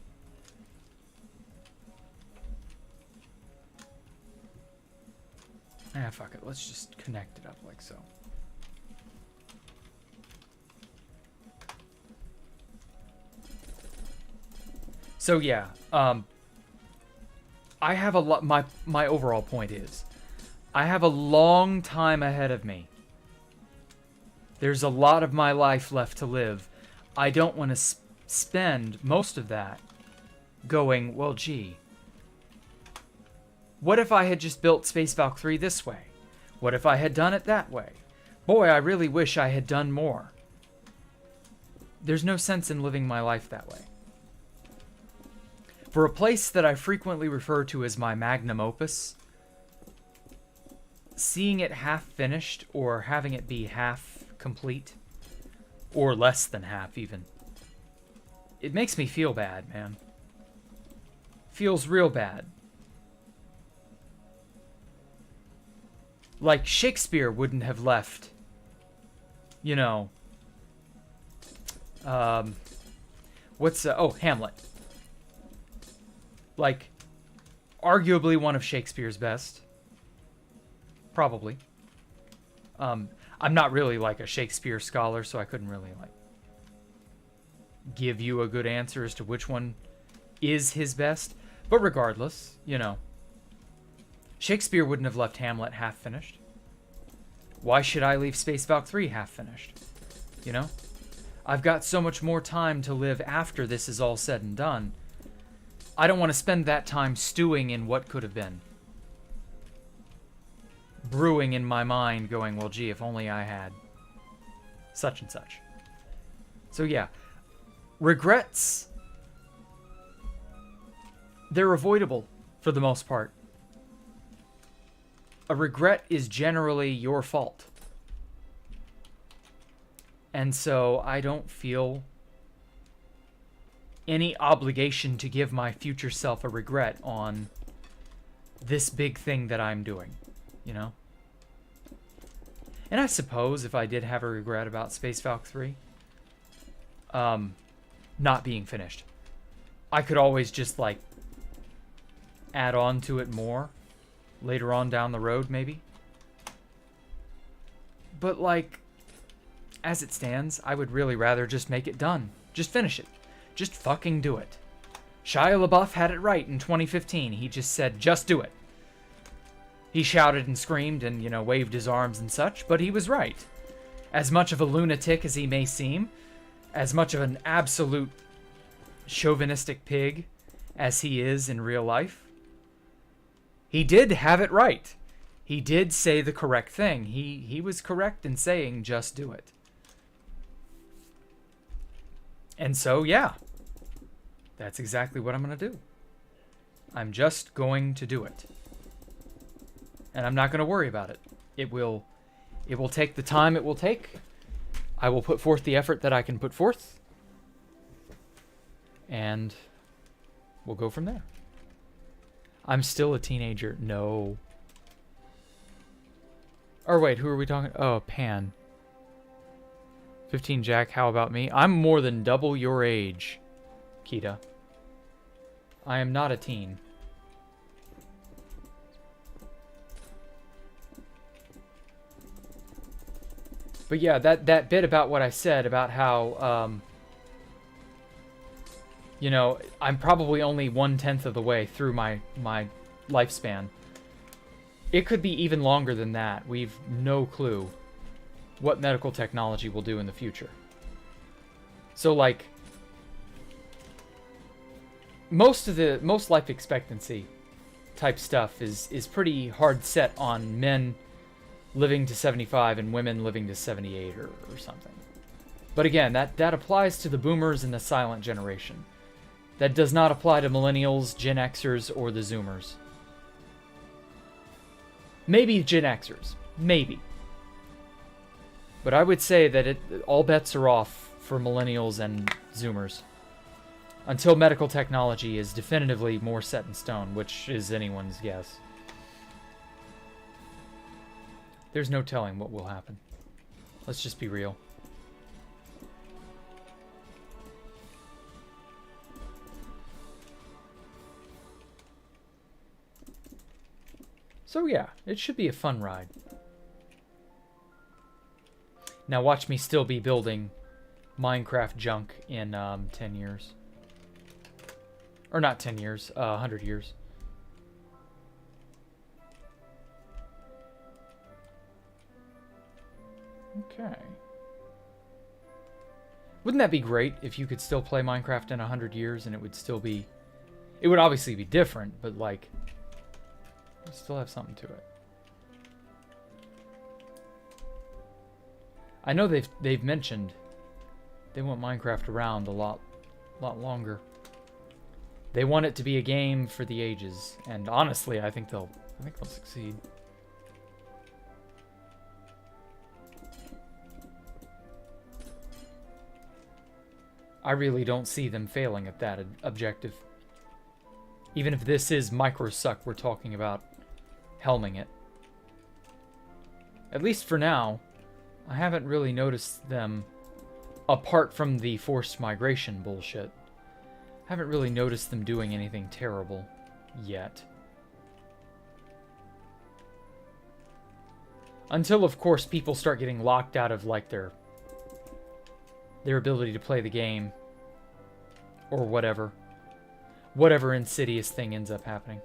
Ah, fuck it. Let's just connect it up like so. So, yeah. I have a lot... My overall point is, I have a long time ahead of me. There's a lot of my life left to live. I don't want to spend most of that going, well, gee, what if I had just built Space Valk 3 this way? What if I had done it that way? Boy, I really wish I had done more. There's no sense in living my life that way. For a place that I frequently refer to as my magnum opus, seeing it half finished or having it be half complete, or less than half even, it makes me feel bad, man. Feels real bad. Like Shakespeare wouldn't have left, you know, Hamlet. Like, arguably one of Shakespeare's best. Probably. I'm not really like a Shakespeare scholar, so I couldn't really like give you a good answer as to which one is his best. But regardless, you know, Shakespeare wouldn't have left Hamlet half finished. Why should I leave Space Valk 3 half finished? You know? I've got so much more time to live after this is all said and done. I don't want to spend that time stewing in what could have been. Brewing in my mind, going, well, gee, if only I had such and such. So yeah, regrets, they're avoidable for the most part. A regret is generally your fault. And so I don't feel any obligation to give my future self a regret on this big thing that I'm doing, you know? And I suppose if I did have a regret about Space Valk 3, not being finished, I could always just, like, add on to it more later on down the road, maybe. But, like, as it stands, I would really rather just make it done. Just finish it. Just fucking do it. Shia LaBeouf had it right in 2015. He just said, just do it. He shouted and screamed and, you know, waved his arms and such, but he was right. As much of a lunatic as he may seem, as much of an absolute chauvinistic pig as he is in real life, he did have it right. He did say the correct thing. He was correct in saying, just do it. And so, yeah, that's exactly what I'm going to do. I'm just going to do it. And I'm not going to worry about it. It will take the time it will take. I will put forth the effort that I can put forth. And we'll go from there. I'm still a teenager. No. Or wait, who are we talking? Oh, Pan. 15 Jack, how about me? I'm more than double your age, Kita. I am not a teen. But yeah, that bit about what I said about how, you know, I'm probably only 1/10 of the way through my lifespan. It could be even longer than that. We've no clue what medical technology will do in the future. So, like, most life expectancy type stuff is pretty hard set on men living to 75 and women living to 78 or something. But again, that applies to the boomers and the silent generation. That does not apply to millennials, Gen Xers, or the Zoomers. Maybe Gen Xers. Maybe. But I would say that all bets are off for millennials and Zoomers. Until medical technology is definitively more set in stone, which is anyone's guess. There's no telling what will happen. Let's just be real. So yeah, it should be a fun ride. Now watch me still be building Minecraft junk in 10 years. Or not 10 years, 100 years. Okay. Wouldn't that be great if you could still play Minecraft in 100 years and it would still be... It would obviously be different, but like... It'd still have something to it. I know they've mentioned they want Minecraft around a lot longer. They want it to be a game for the ages, and honestly, I think they'll succeed. I really don't see them failing at that objective. Even if this is microsuck we're talking about helming it. At least for now, I haven't really noticed them, apart from the forced migration bullshit, haven't really noticed them doing anything terrible yet. Until, of course, people start getting locked out of, like, their ability to play the game. Or whatever. Whatever insidious thing ends up happening.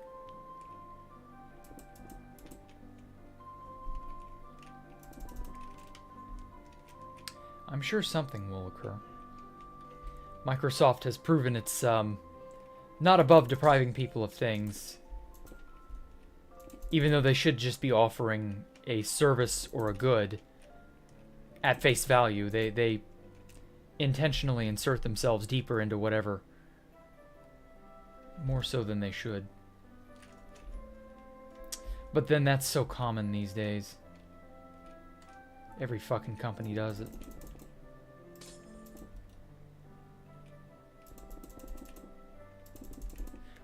I'm sure something will occur. Microsoft has proven it's not above depriving people of things. Even though they should just be offering a service or a good at face value. They intentionally insert themselves deeper into whatever. More so than they should. But then that's so common these days. Every fucking company does it.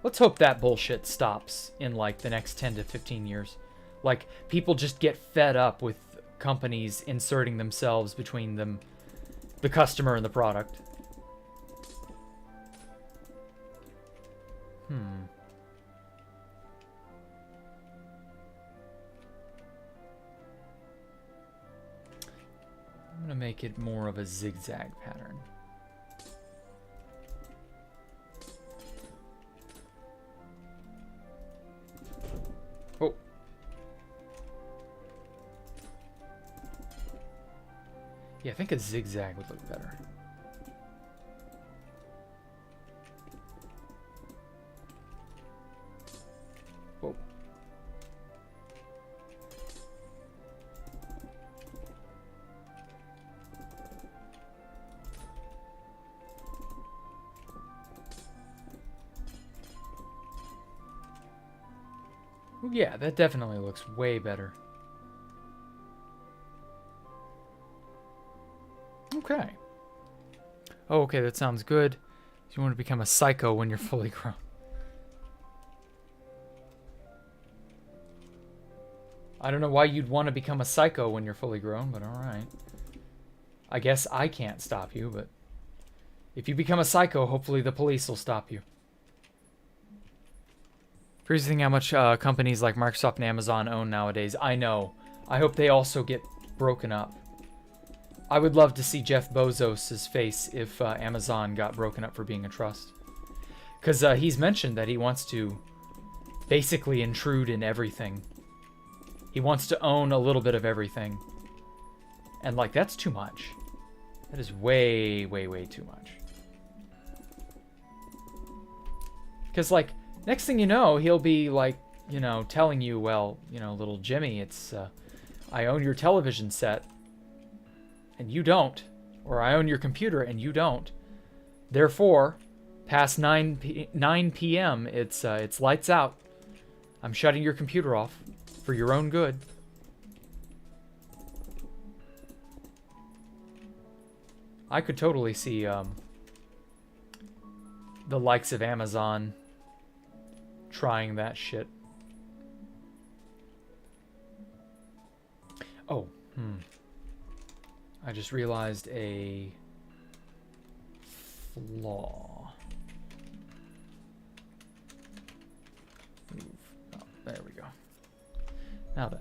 Let's hope that bullshit stops in like the next 10 to 15 years. Like, people just get fed up with companies inserting themselves between them, the customer and the product. I'm gonna make it more of a zigzag pattern. Oh. Yeah, I think a zigzag would look better. Whoa. Yeah, that definitely looks way better. Okay. Oh, okay, that sounds good. You want to become a psycho when you're fully grown. I don't know why you'd want to become a psycho when you're fully grown, but alright. I guess I can't stop you, but if you become a psycho, hopefully the police will stop you. Crazy thing how much companies like Microsoft and Amazon own nowadays. I know. I hope they also get broken up. I would love to see Jeff Bezos' face if Amazon got broken up for being a trust. Because he's mentioned that he wants to basically intrude in everything. He wants to own a little bit of everything. And, like, that's too much. That is way, way, way too much. Because, like, next thing you know, he'll be, like, you know, telling you, well, you know, little Jimmy, it's, I own your television set. And you don't. Or I own your computer and you don't. Therefore, Past 9 p.m., it's lights out. I'm shutting your computer off for your own good. I could totally see the likes of Amazon trying that shit. Oh, I just realized a flaw. Move. Oh, there we go. Now then,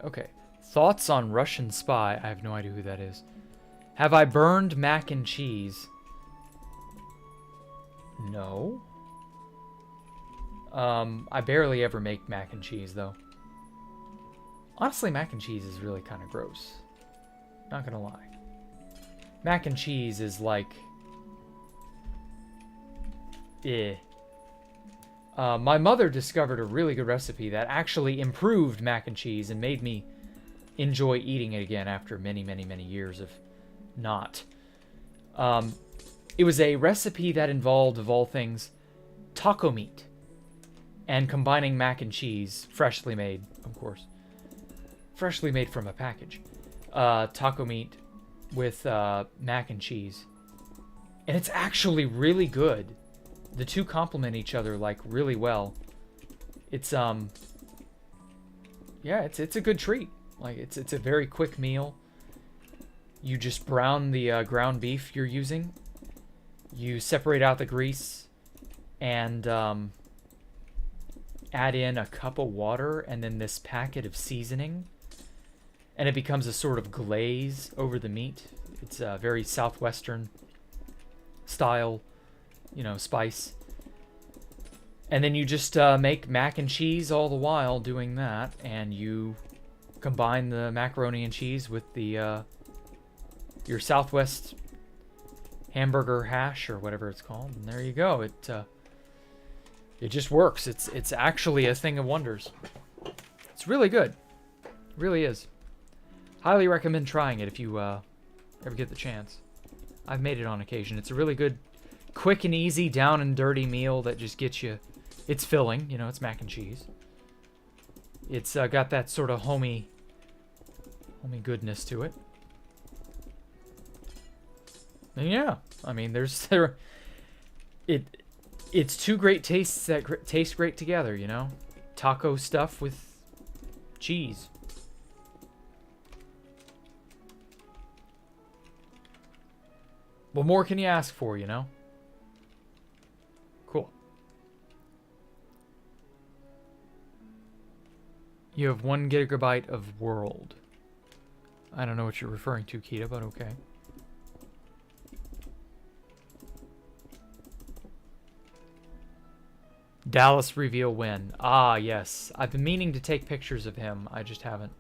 okay. Thoughts on Russian spy? I have no idea who that is. Have I burned mac and cheese? No. I barely ever make mac and cheese, though. Honestly, mac and cheese is really kind of gross. Not gonna lie. Mac and cheese is like... eh. My mother discovered a really good recipe that actually improved mac and cheese and made me enjoy eating it again after many, many, many years of not. It was a recipe that involved, of all things, taco meat. And combining mac and cheese, freshly made, of course. Freshly made from a package. Taco meat with mac and cheese. And it's actually really good. The two complement each other, like, really well. It's, yeah, it's a good treat. Like, it's a very quick meal. You just brown the ground beef you're using. You separate out the grease. And, add in a cup of water and then this packet of seasoning. And it becomes a sort of glaze over the meat. It's a very southwestern style, you know, spice. And then you just make mac and cheese all the while doing that. And you combine the macaroni and cheese with the your Southwest hamburger hash or whatever it's called. And there you go. It just works. It's actually a thing of wonders. It's really good. It really is. Highly recommend trying it if you ever get the chance. I've made it on occasion. It's a really good, quick and easy, down and dirty meal that just gets you... It's filling, you know, it's mac and cheese. It's got that sort of homey goodness to it. And yeah, I mean, it's two great tastes that taste great together, you know? Taco stuff with cheese. What more can you ask for, you know? Cool. You have 1 gigabyte of world. I don't know what you're referring to, Kita, but okay. Dallas reveal win. Ah, yes. I've been meaning to take pictures of him. I just haven't.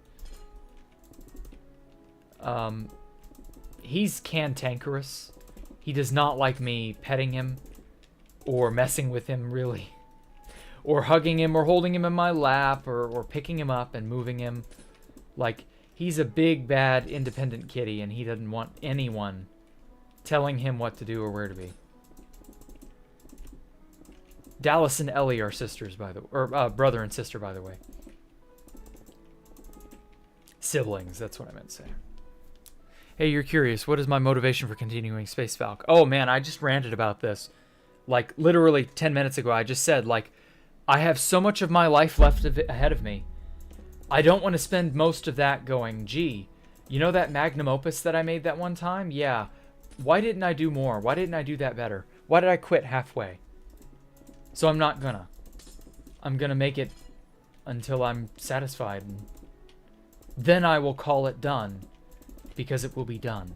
He's cantankerous. He does not like me petting him or messing with him, really. Or hugging him or holding him in my lap or picking him up and moving him. Like, he's a big, bad, independent kitty and he doesn't want anyone telling him what to do or where to be. Dallas and Ellie are sisters, by the way. Or brother and sister, by the way. Siblings, that's what I meant to say. Hey, you're curious. What is my motivation for continuing Space Valk? Oh, man, I just ranted about this. Like, literally 10 minutes ago, I just said, like, I have so much of my life left ahead of me. I don't want to spend most of that going, gee, you know that magnum opus that I made that one time? Yeah. Why didn't I do more? Why didn't I do that better? Why did I quit halfway? So I'm not gonna. I'm gonna make it until I'm satisfied. And then I will call it done. Because it will be done.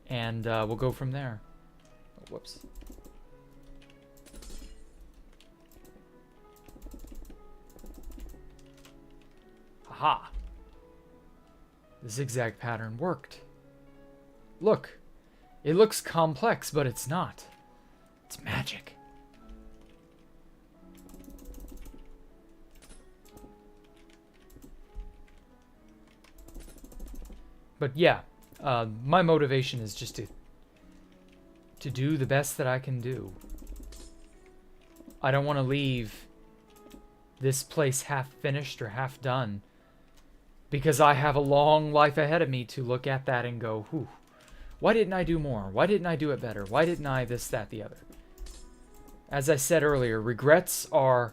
And we'll go from there. Oh, whoops. Aha! The zigzag pattern worked. Look. It looks complex, but it's not. It's magic. But yeah, My motivation is just to do the best that I can do. I don't want to leave this place half finished or half done, because I have a long life ahead of me to look at that and go, whew, why didn't I do more? Why didn't I do it better? Why didn't I this, that, the other? As I said earlier, regrets are,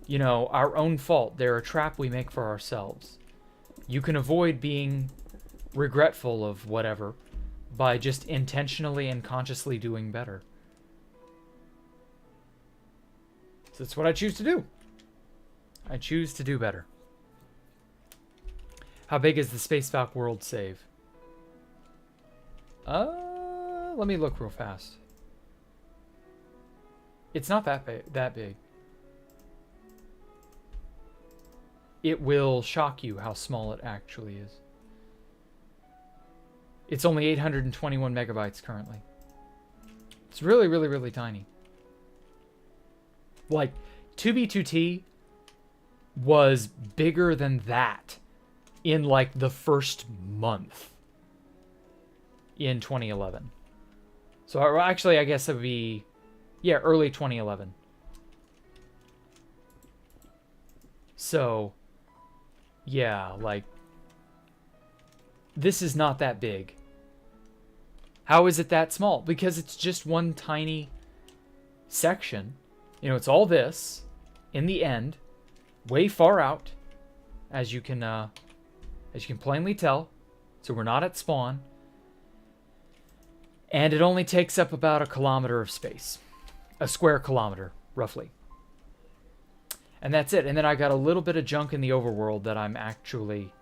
you know, our own fault. They're a trap we make for ourselves. You can avoid being regretful of whatever by just intentionally and consciously doing better. So that's what I choose to do. I choose to do better. How big is the Space Valk world save? Let me look real fast. It's not that big. It will shock you how small it actually is. It's only 821 megabytes currently. It's really, really, really tiny. Like, 2B2T was bigger than that in like the first month in 2011. So actually, I guess it would be, yeah, early 2011. So, yeah, like, this is not that big. How is it that small? Because it's just one tiny section. You know, it's all this in the end, way far out, as you can plainly tell. So we're not at spawn. And it only takes up about a kilometer of space. A square kilometer, roughly. And that's it. And then I got a little bit of junk in the overworld that I'm actually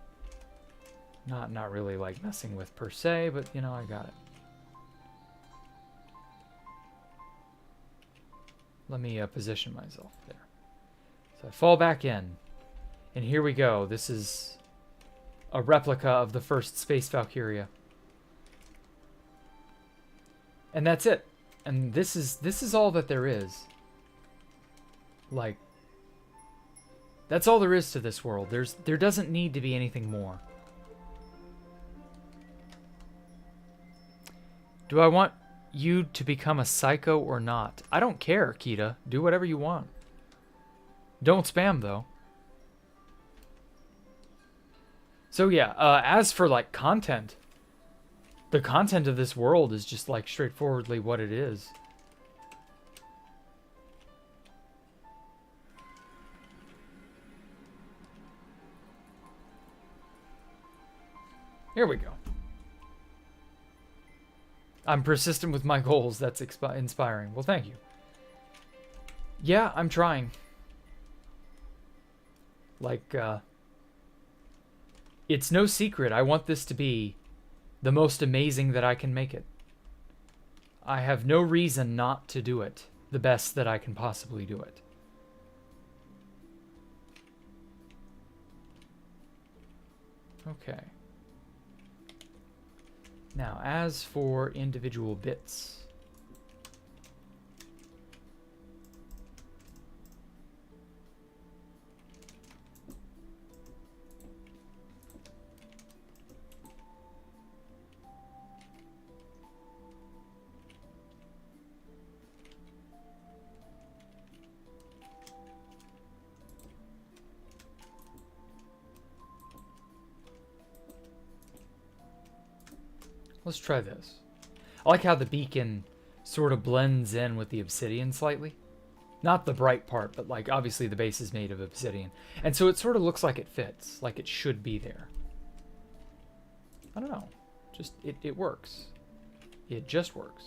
not really like messing with per se, but you know, I got it. Let me position myself there. So I fall back in. And here we go. This is a replica of the first Space Valkyria. And that's it. And this is all that there is. Like, that's all there is to this world. There doesn't need to be anything more. Do I want you to become a psycho or not? I don't care, Kita. Do whatever you want. Don't spam, though. So yeah, as for like content, the content of this world is just like straightforwardly what it is. Here we go. I'm persistent with my goals. That's inspiring. Well, thank you. Yeah, I'm trying. Like, it's no secret. I want this to be the most amazing that I can make it. I have no reason not to do it the best that I can possibly do it. Okay. Now, as for individual bits, let's try this. I like how the beacon sort of blends in with the obsidian slightly. Not the bright part, but like obviously the base is made of obsidian. And so it sort of looks like it fits, like it should be there. I don't know. Just, it works. It just works.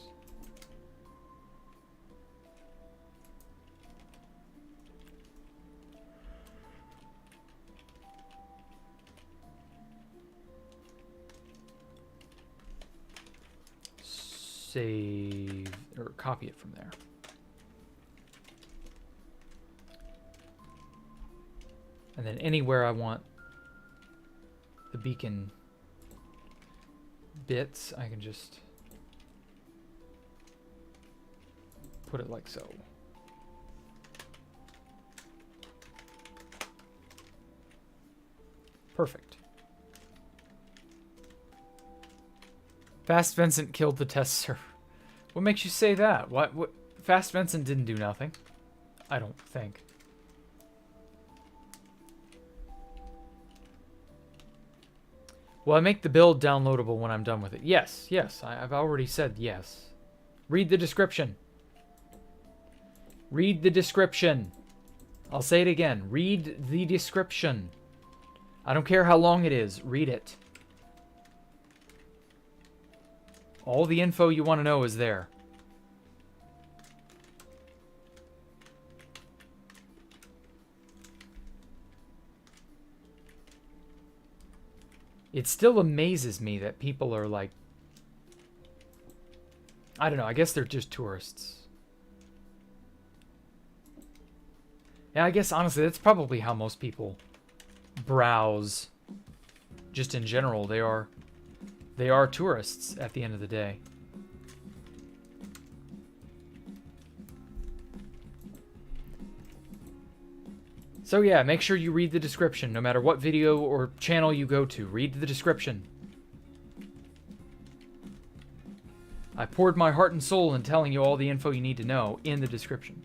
Save or copy it from there. And then anywhere I want the beacon bits, I can just put it like so. Perfect. Fast Vincent killed the test server. What makes you say that? What? Fast Vincent didn't do nothing. I don't think. Will I make the build downloadable when I'm done with it? Yes, yes. I've already said yes. Read the description. Read the description. I'll say it again. Read the description. I don't care how long it is. Read it. All the info you want to know is there. It still amazes me that people are like, I don't know, I guess they're just tourists. Yeah, I guess honestly that's probably how most people browse. Just in general, they are tourists at the end of the day. So yeah, make sure you read the description, no matter what video or channel you go to. Read the description. I poured my heart and soul in telling you all the info you need to know in the description.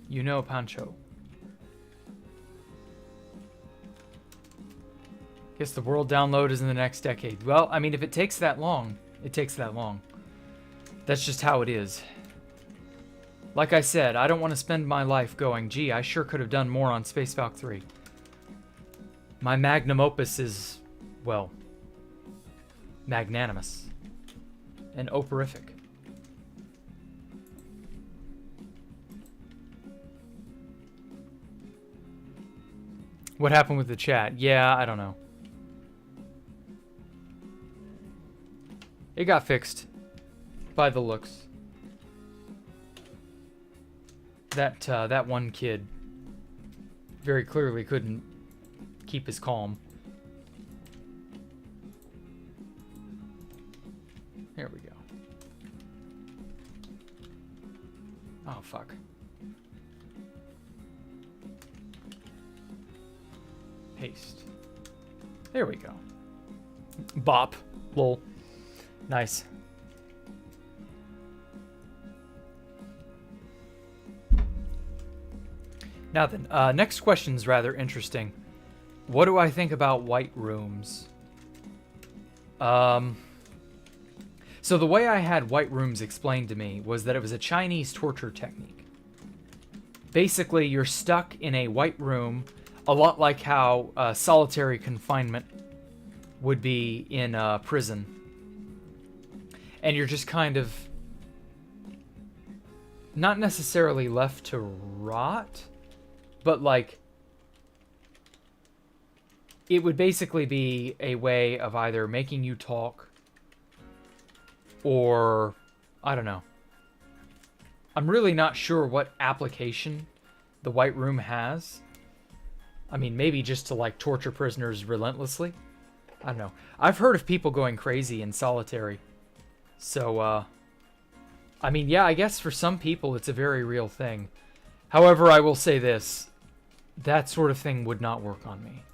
You know, Pancho. Guess the world download is in the next decade. Well, I mean, if it takes that long, it takes that long. That's just how it is. Like I said, I don't want to spend my life going, gee, I sure could have done more on Space Valk 3. My magnum opus is, well, magnanimous and operific. What happened with the chat? Yeah, I don't know. It got fixed by the looks. That one kid very clearly couldn't keep his calm. Here we go. Oh, fuck. Paste. There we go. Bop. Lol. Nice. Now then, next question's rather interesting. What do I think about white rooms? So the way I had white rooms explained to me was that it was a Chinese torture technique. Basically, you're stuck in a white room, a lot like how solitary confinement would be in a prison. And you're just kind of not necessarily left to rot, but like it would basically be a way of either making you talk or I don't know. I'm really not sure what application the White Room has. I mean, maybe just to like torture prisoners relentlessly. I don't know. I've heard of people going crazy in solitary. So, I mean, yeah, I guess for some people it's a very real thing. However, I will say this. That sort of thing would not work on me.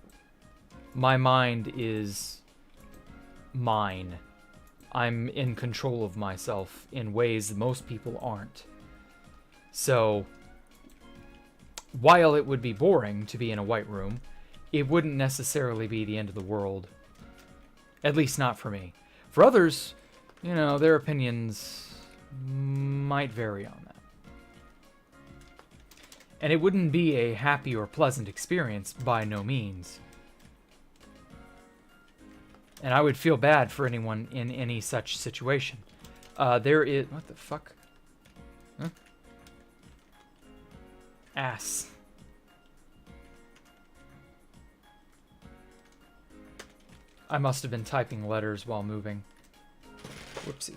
My mind is mine. I'm in control of myself in ways most people aren't. So, while it would be boring to be in a white room, it wouldn't necessarily be the end of the world. At least not for me. For others, you know, their opinions might vary on that. And it wouldn't be a happy or pleasant experience by no means. And I would feel bad for anyone in any such situation. There is... What the fuck? Huh? Ass. I must have been typing letters while moving. Whoopsie.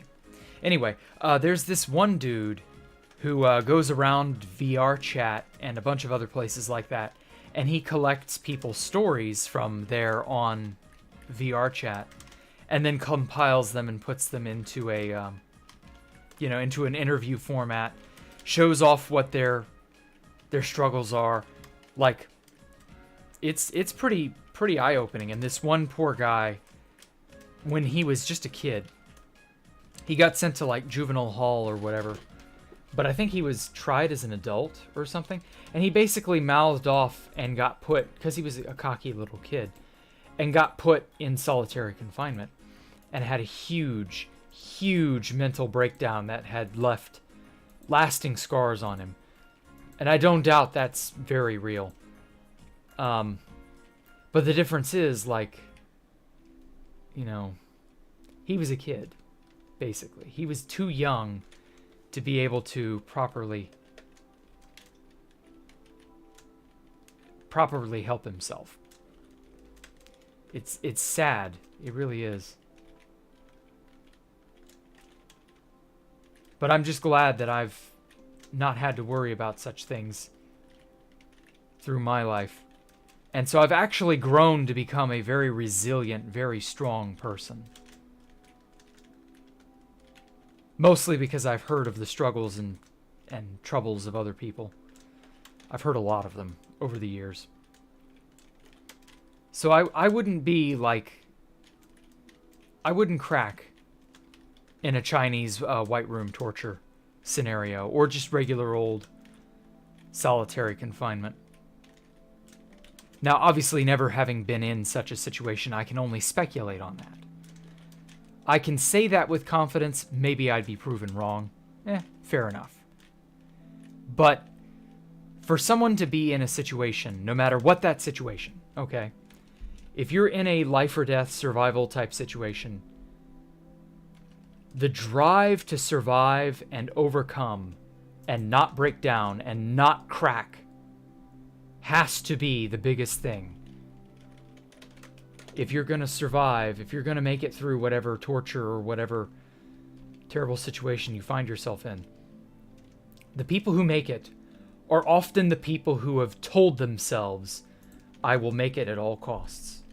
Anyway, there's this one dude who goes around VR chat and a bunch of other places like that, and he collects people's stories from there on VR chat, and then compiles them and puts them into a into an interview format, shows off what their struggles are. Like, it's pretty eye-opening. And this one poor guy, when he was just a kid, he got sent to like juvenile hall or whatever, but I think he was tried as an adult or something, and he basically mouthed off and got put, because he was a cocky little kid, and got put in solitary confinement and had a huge mental breakdown that had left lasting scars on him. And I don't doubt that's very real. But the difference is, like, he was a kid, basically. He was too young to be able to properly help himself. It's sad. It really is. But I'm just glad that I've not had to worry about such things through my life. And so I've actually grown to become a very resilient, very strong person. Mostly because I've heard of the struggles and troubles of other people. I've heard a lot of them over the years. So I wouldn't be like... I wouldn't crack in a Chinese white room torture scenario, or just regular old solitary confinement. Now, obviously, never having been in such a situation, I can only speculate on that. I can say that with confidence. Maybe I'd be proven wrong. Fair enough. But for someone to be in a situation, no matter what that situation, okay, if you're in a life or death survival type situation, the drive to survive and overcome and not break down and not crack has to be the biggest thing. If you're going to survive, if you're going to make it through whatever torture or whatever terrible situation you find yourself in, the people who make it are often the people who have told themselves, I will make it at all costs.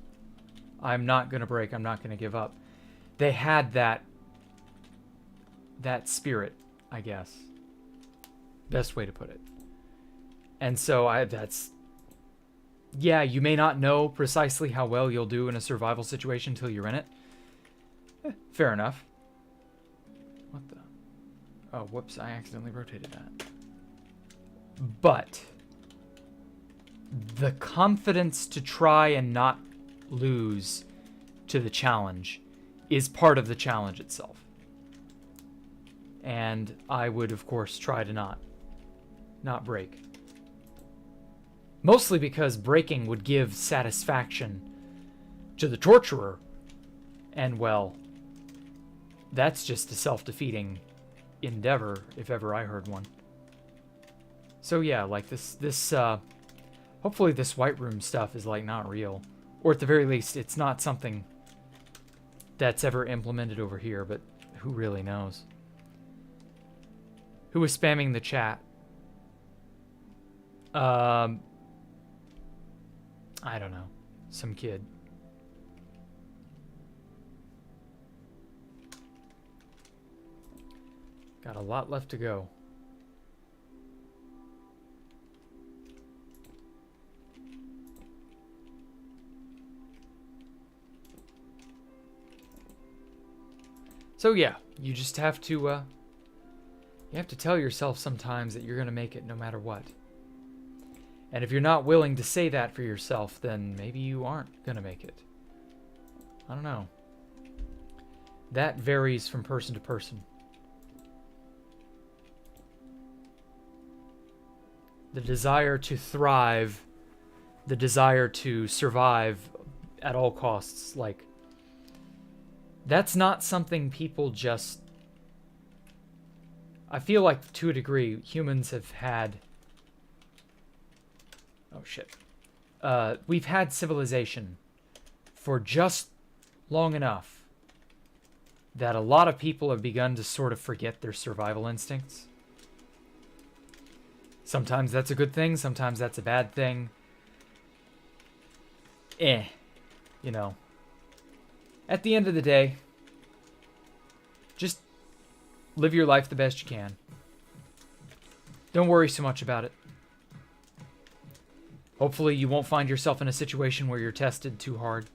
I'm not going to break. I'm not going to give up. They had that spirit, I guess. Best way to put it. And so yeah, you may not know precisely how well you'll do in a survival situation until you're in it. Fair enough. What the? Oh, whoops, I accidentally rotated that. But the confidence to try and not lose to the challenge is part of the challenge itself. And I would, of course, try to not break. Mostly because breaking would give satisfaction to the torturer. And, well, that's just a self-defeating endeavor, if ever I heard one. So yeah, like this hopefully this white room stuff is, like, not real. Or at the very least, it's not something that's ever implemented over here, but who really knows? Who was spamming the chat? I don't know. Some kid. Got a lot left to go. So yeah, you just have to, you have to tell yourself sometimes that you're going to make it no matter what. And if you're not willing to say that for yourself, then maybe you aren't going to make it. I don't know. That varies from person to person. The desire to thrive, the desire to survive at all costs, like, that's not something people just... I feel like, to a degree, humans have had... Oh, shit. We've had civilization for just long enough that a lot of people have begun to sort of forget their survival instincts. Sometimes that's a good thing, sometimes that's a bad thing. You know. At the end of the day, just Live your life the best you can. Don't worry so much about it. Hopefully you won't find yourself in a situation where you're tested too hard.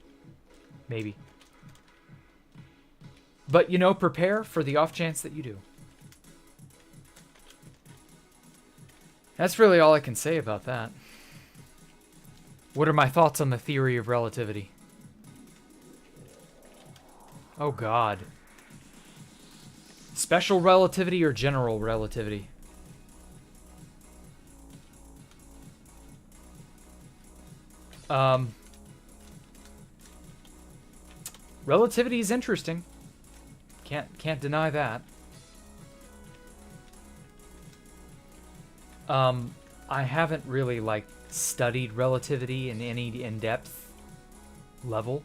Maybe. But, you know, prepare for the off chance that you do. That's really all I can say about that. What are my thoughts on the theory of relativity? Oh, God. Special relativity or general relativity? Relativity is interesting. Can't deny that. I haven't really, like, studied relativity in any in-depth level.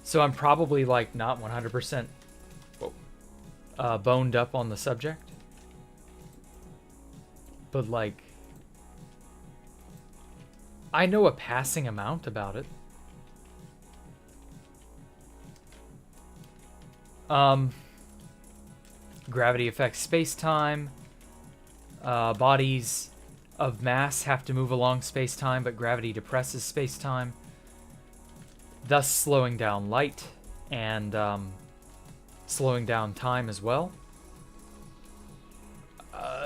So I'm probably, like, not 100% boned up on the subject. But, like, I know a passing amount about it. Gravity affects space-time. Bodies of mass have to move along space-time, but gravity depresses space-time, thus slowing down light and slowing down time as well.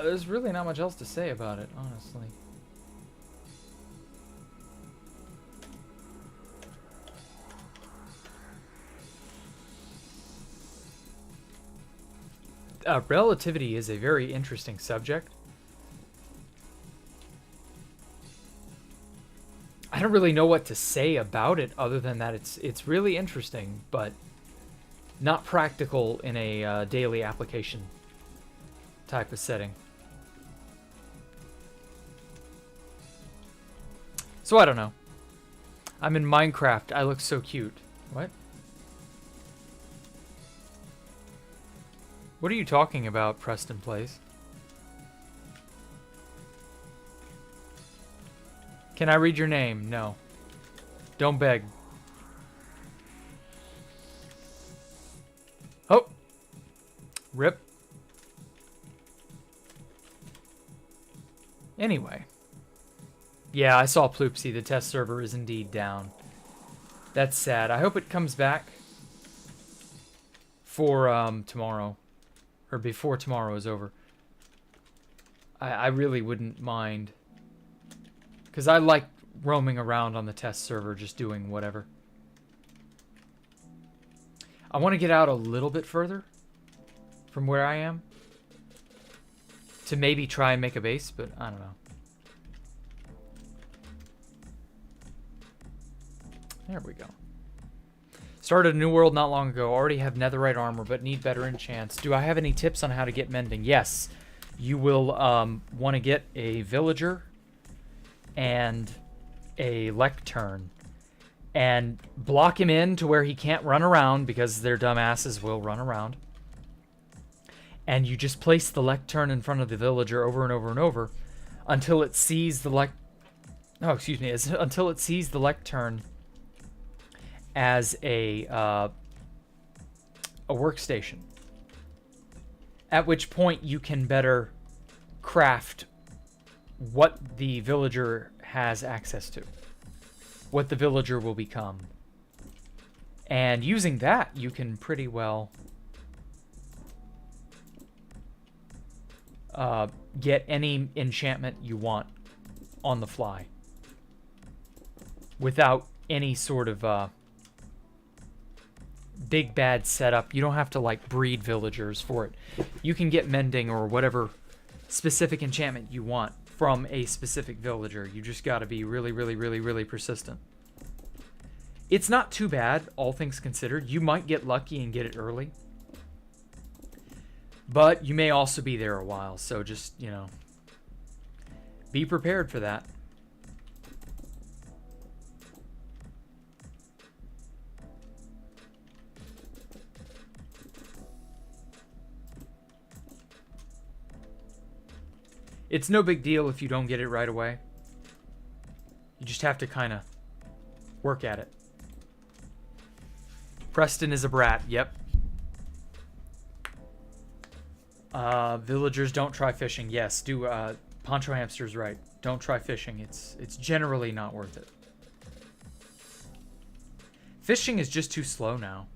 There's really not much else to say about it, honestly. Relativity is a very interesting subject. I don't really know what to say about it other than that it's really interesting, but not practical in a daily application type of setting. So I don't know. I'm in Minecraft. I look so cute. What? What are you talking about, Preston Plays? Can I read your name? No. Don't beg. Oh! Rip. Anyway. Yeah, I saw Ploopsy. The test server is indeed down. That's sad. I hope it comes back for tomorrow. Or before tomorrow is over. I really wouldn't mind. Because I like roaming around on the test server, just doing whatever. I want to get out a little bit further from where I am. To maybe try and make a base, but I don't know. There we go. Started a new world not long ago. Already have netherite armor, but need better enchants. Do I have any tips on how to get mending? Yes. You will want to get a villager and a lectern. And block him in to where he can't run around, because their dumbasses will run around. And you just place the lectern in front of the villager over and over and over until it sees the until it sees the lectern as a workstation. At which point you can better craft what the villager has access to. What the villager will become. And using that, you can pretty well get any enchantment you want on the fly. Without any sort of big bad setup. You don't have to like breed villagers for it. You can get mending or whatever specific enchantment you want from a specific villager. You just got to be really, really, really, really persistent. It's not too bad, all things considered. You might get lucky and get it early. But you may also be there a while, so just, you know, be prepared for that. It's no big deal if you don't get it right away. You just have to kind of work at it. Preston is a brat, yep. Villagers don't try fishing. Yes, do Poncho Hamster's right. Don't try fishing. It's generally not worth it. Fishing is just too slow now.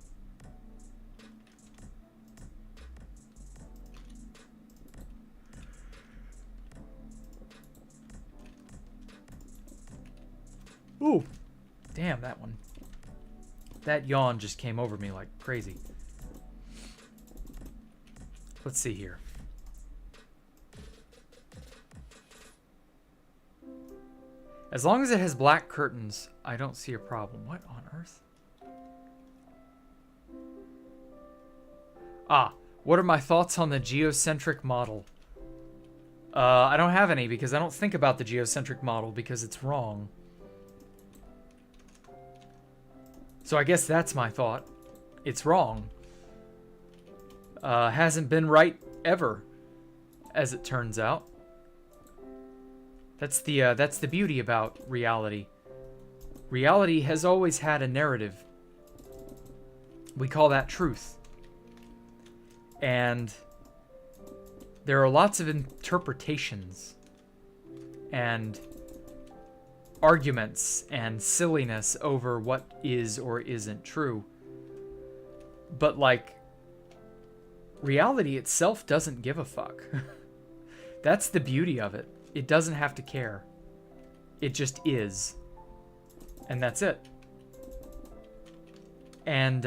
Ooh. Damn, that one. That yawn just came over me like crazy. Let's see here. As long as it has black curtains, I don't see a problem. What on earth? Ah, what are my thoughts on the geocentric model? I don't have any because I don't think about the geocentric model because it's wrong. So I guess that's my thought. It's wrong. Hasn't been right ever, as it turns out. That's the beauty about reality. Reality has always had a narrative. We call that truth. And there are lots of interpretations and arguments and silliness over what is or isn't true. But like, reality itself doesn't give a fuck. That's the beauty of it. It doesn't have to care. It just is. And that's it. And,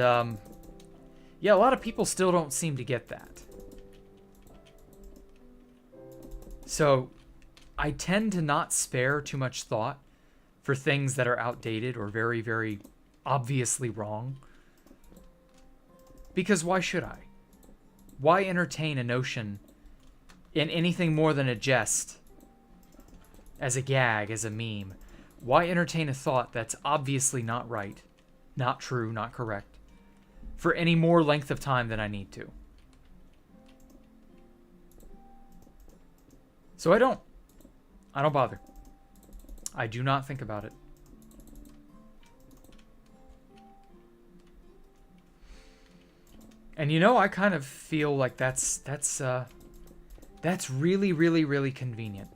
yeah, a lot of people still don't seem to get that. So, I tend to not spare too much thought for things that are outdated or very, very obviously wrong. Because why should I? Why entertain a notion in anything more than a jest, as a gag, as a meme? Why entertain a thought that's obviously not right, not true, not correct, for any more length of time than I need to? So I don't bother. I do not think about it. And you know, I kind of feel like that's really, really, really convenient.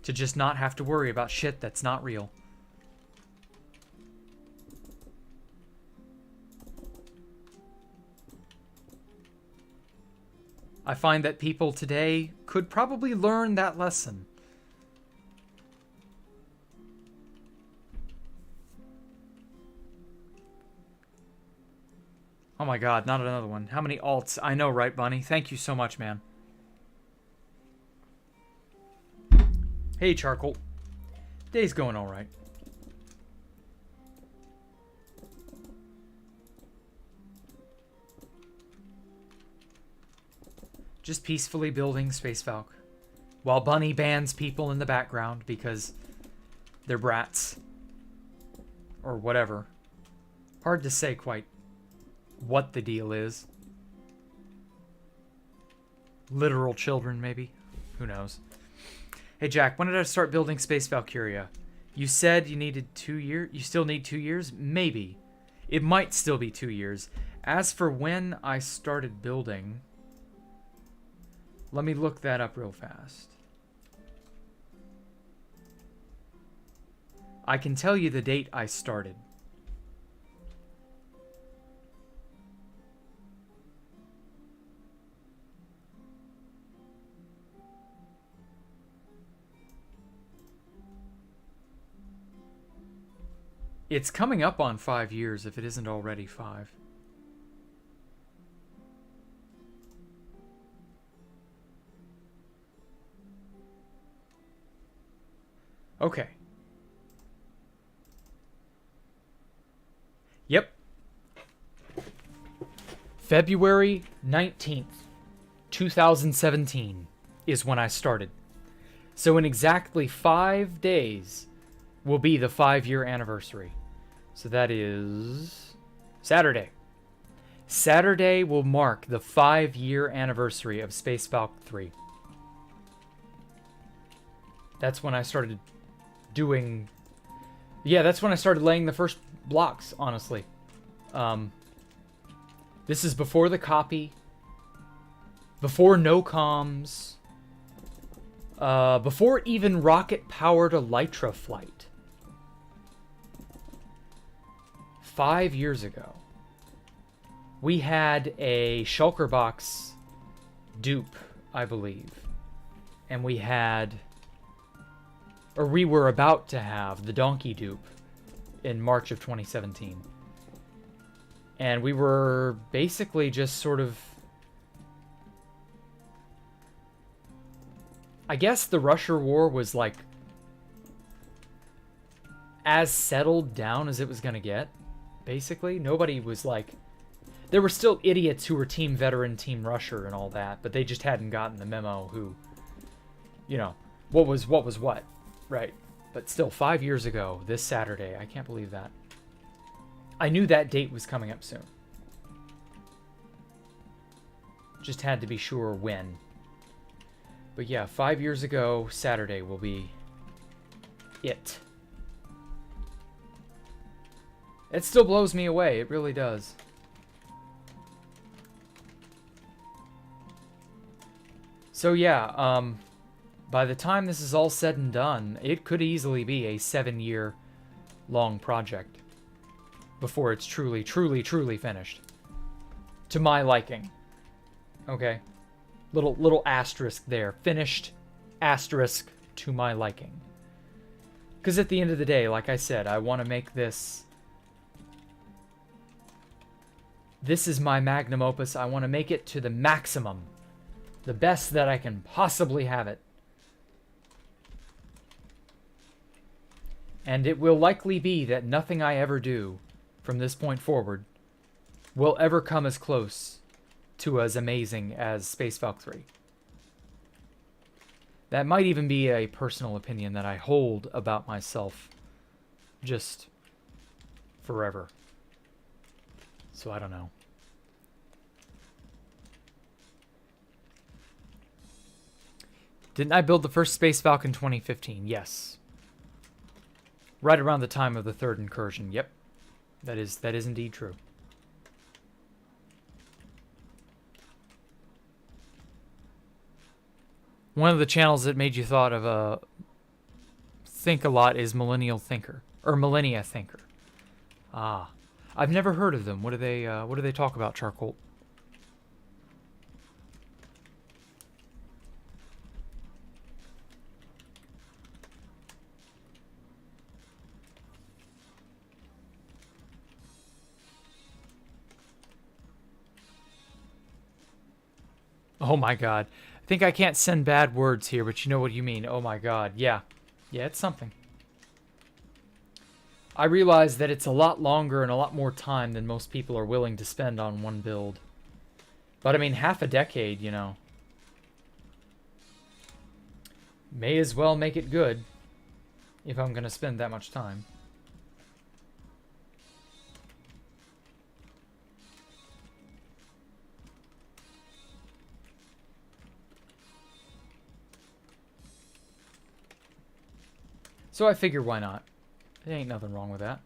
To just not have to worry about shit that's not real. I find that people today could probably learn that lesson. Oh my god, not another one. How many alts? I know, right, Bunny? Thank you so much, man. Hey, Charcoal. Day's going all right. Just peacefully building Space Valk, while Bunny bans people in the background because they're brats. Or whatever. Hard to say quite what the deal is. Literal children, maybe? Who knows? Hey Jack, when did I start building Space Valkyria? You said you needed 2 years? You still need 2 years? Maybe. It might still be 2 years. As for when I started building, let me look that up real fast. I can tell you the date I started. It's coming up on 5 years if it isn't already 5. Okay. Yep. February 19th, 2017 is when I started. So in exactly 5 days will be the 5-year anniversary. So that is Saturday. Saturday will mark the 5-year anniversary of Space Valk 3. That's when I started doing... Yeah, that's when I started laying the first blocks, honestly. This is before the copy. Before no comms. Before even rocket-powered elytra flight. 5 years ago, we had a shulker box dupe, I believe. And we had, or we were about to have, the donkey dupe in March of 2017. And we were basically just sort of, I guess the Russia war was like as settled down as it was going to get, basically. Nobody was like, there were still idiots who were Team Veteran, Team Russia and all that, but they just hadn't gotten the memo who, you know, what was what, right? But still, 5 years ago, this Saturday, I can't believe that. I knew that date was coming up soon. Just had to be sure when. But yeah, 5 years ago, Saturday will be it. It still blows me away, it really does. So yeah, by the time this is all said and done, it could easily be a 7-year long project before it's truly, truly, truly finished. To my liking. Okay? Little asterisk there. Finished, asterisk, to my liking. Because at the end of the day, like I said, I want to make this... This is my magnum opus. I want to make it to the maximum. The best that I can possibly have it. And it will likely be that nothing I ever do from this point forward will ever come as close to as amazing as Space Valkyrie. That might even be a personal opinion that I hold about myself just forever. So I don't know. Didn't I build the first Space Falcon in 2015? Yes. Right around the time of the third incursion. Yep. That is indeed true. One of the channels that made you thought of think a lot is Millennial Thinker or Millennia Thinker. Ah, I've never heard of them. What do they talk about, Charcoal? Oh my god. I think I can't send bad words here, but you know what you mean. Oh my god. Yeah. Yeah, it's something. I realize that it's a lot longer and a lot more time than most people are willing to spend on one build. But I mean, half a decade, you know. May as well make it good if I'm going to spend that much time. So I figure, why not? There ain't nothing wrong with that.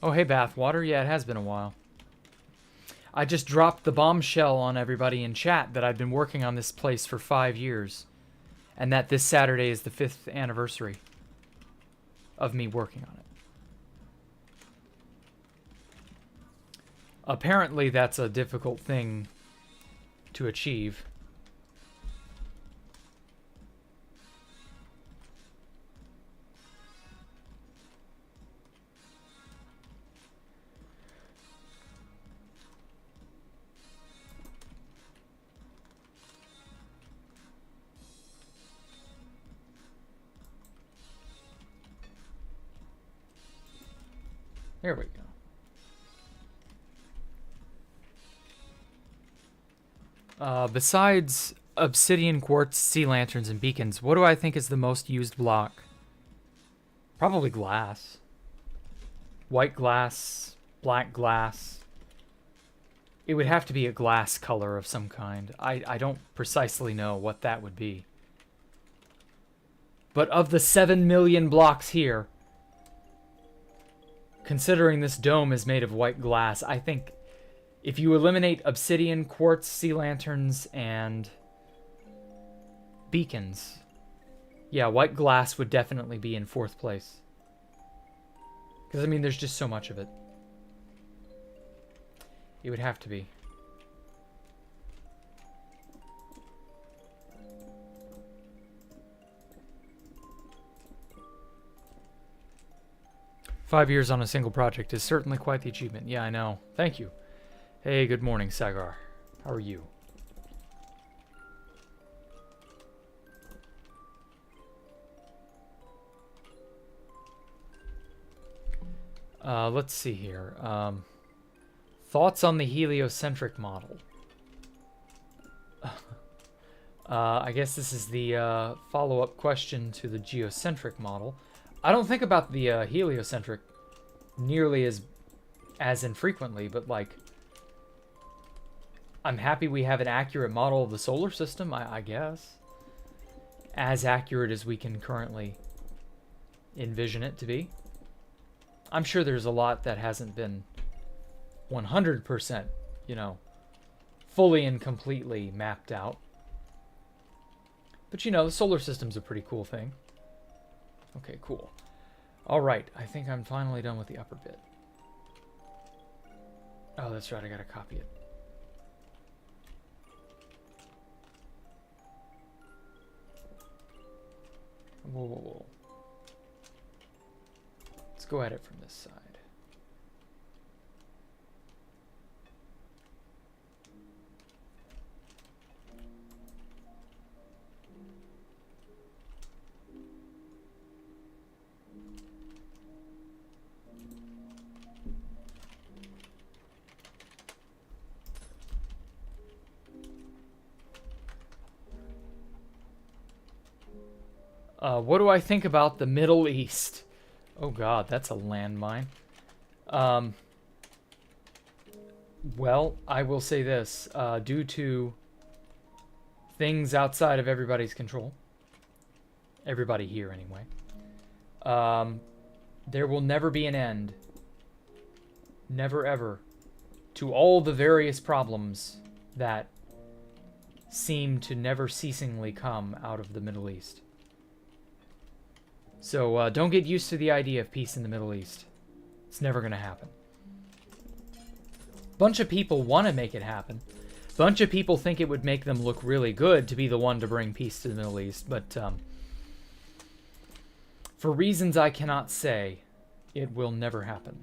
Oh, hey, Bathwater. Yeah, it has been a while. I just dropped the bombshell on everybody in chat that I've been working on this place for 5 years. And that this Saturday is the 5th anniversary of me working on it. Apparently, that's a difficult thing to achieve. There we go. Besides obsidian, quartz, sea lanterns, and beacons, what do I think is the most used block? Probably glass. White glass, black glass. It would have to be a glass color of some kind. I don't precisely know what that would be. But of the 7 million blocks here, considering this dome is made of white glass, I think if you eliminate obsidian, quartz, sea lanterns, and beacons, yeah, white glass would definitely be in 4th place. Because, I mean, there's just so much of it. It would have to be. Five years on a single project is certainly quite the achievement. Yeah, I know. Thank you. Hey, good morning, Sagar. How are you? Let's see here. Thoughts on the heliocentric model? I guess this is the follow-up question to the geocentric model. I don't think about the heliocentric nearly as infrequently, but like, I'm happy we have an accurate model of the solar system, I guess. As accurate as we can currently envision it to be. I'm sure there's a lot that hasn't been 100%, you know, fully and completely mapped out. But you know, the solar system's a pretty cool thing. Okay, cool. All right, I think I'm finally done with the upper bit. Oh, that's right, I gotta copy it. Whoa, whoa, whoa. Let's go at it from this side. What do I think about the Middle East? Oh god, that's a landmine. Well, I will say this. Due to things outside of everybody's control, everybody here anyway, there will never be an end, never ever, to all the various problems that seem to never ceasingly come out of the Middle East. So don't get used to the idea of peace in the Middle East. It's never going to happen. Bunch of people want to make it happen. Bunch of people think it would make them look really good to be the one to bring peace to the Middle East, but for reasons I cannot say, it will never happen.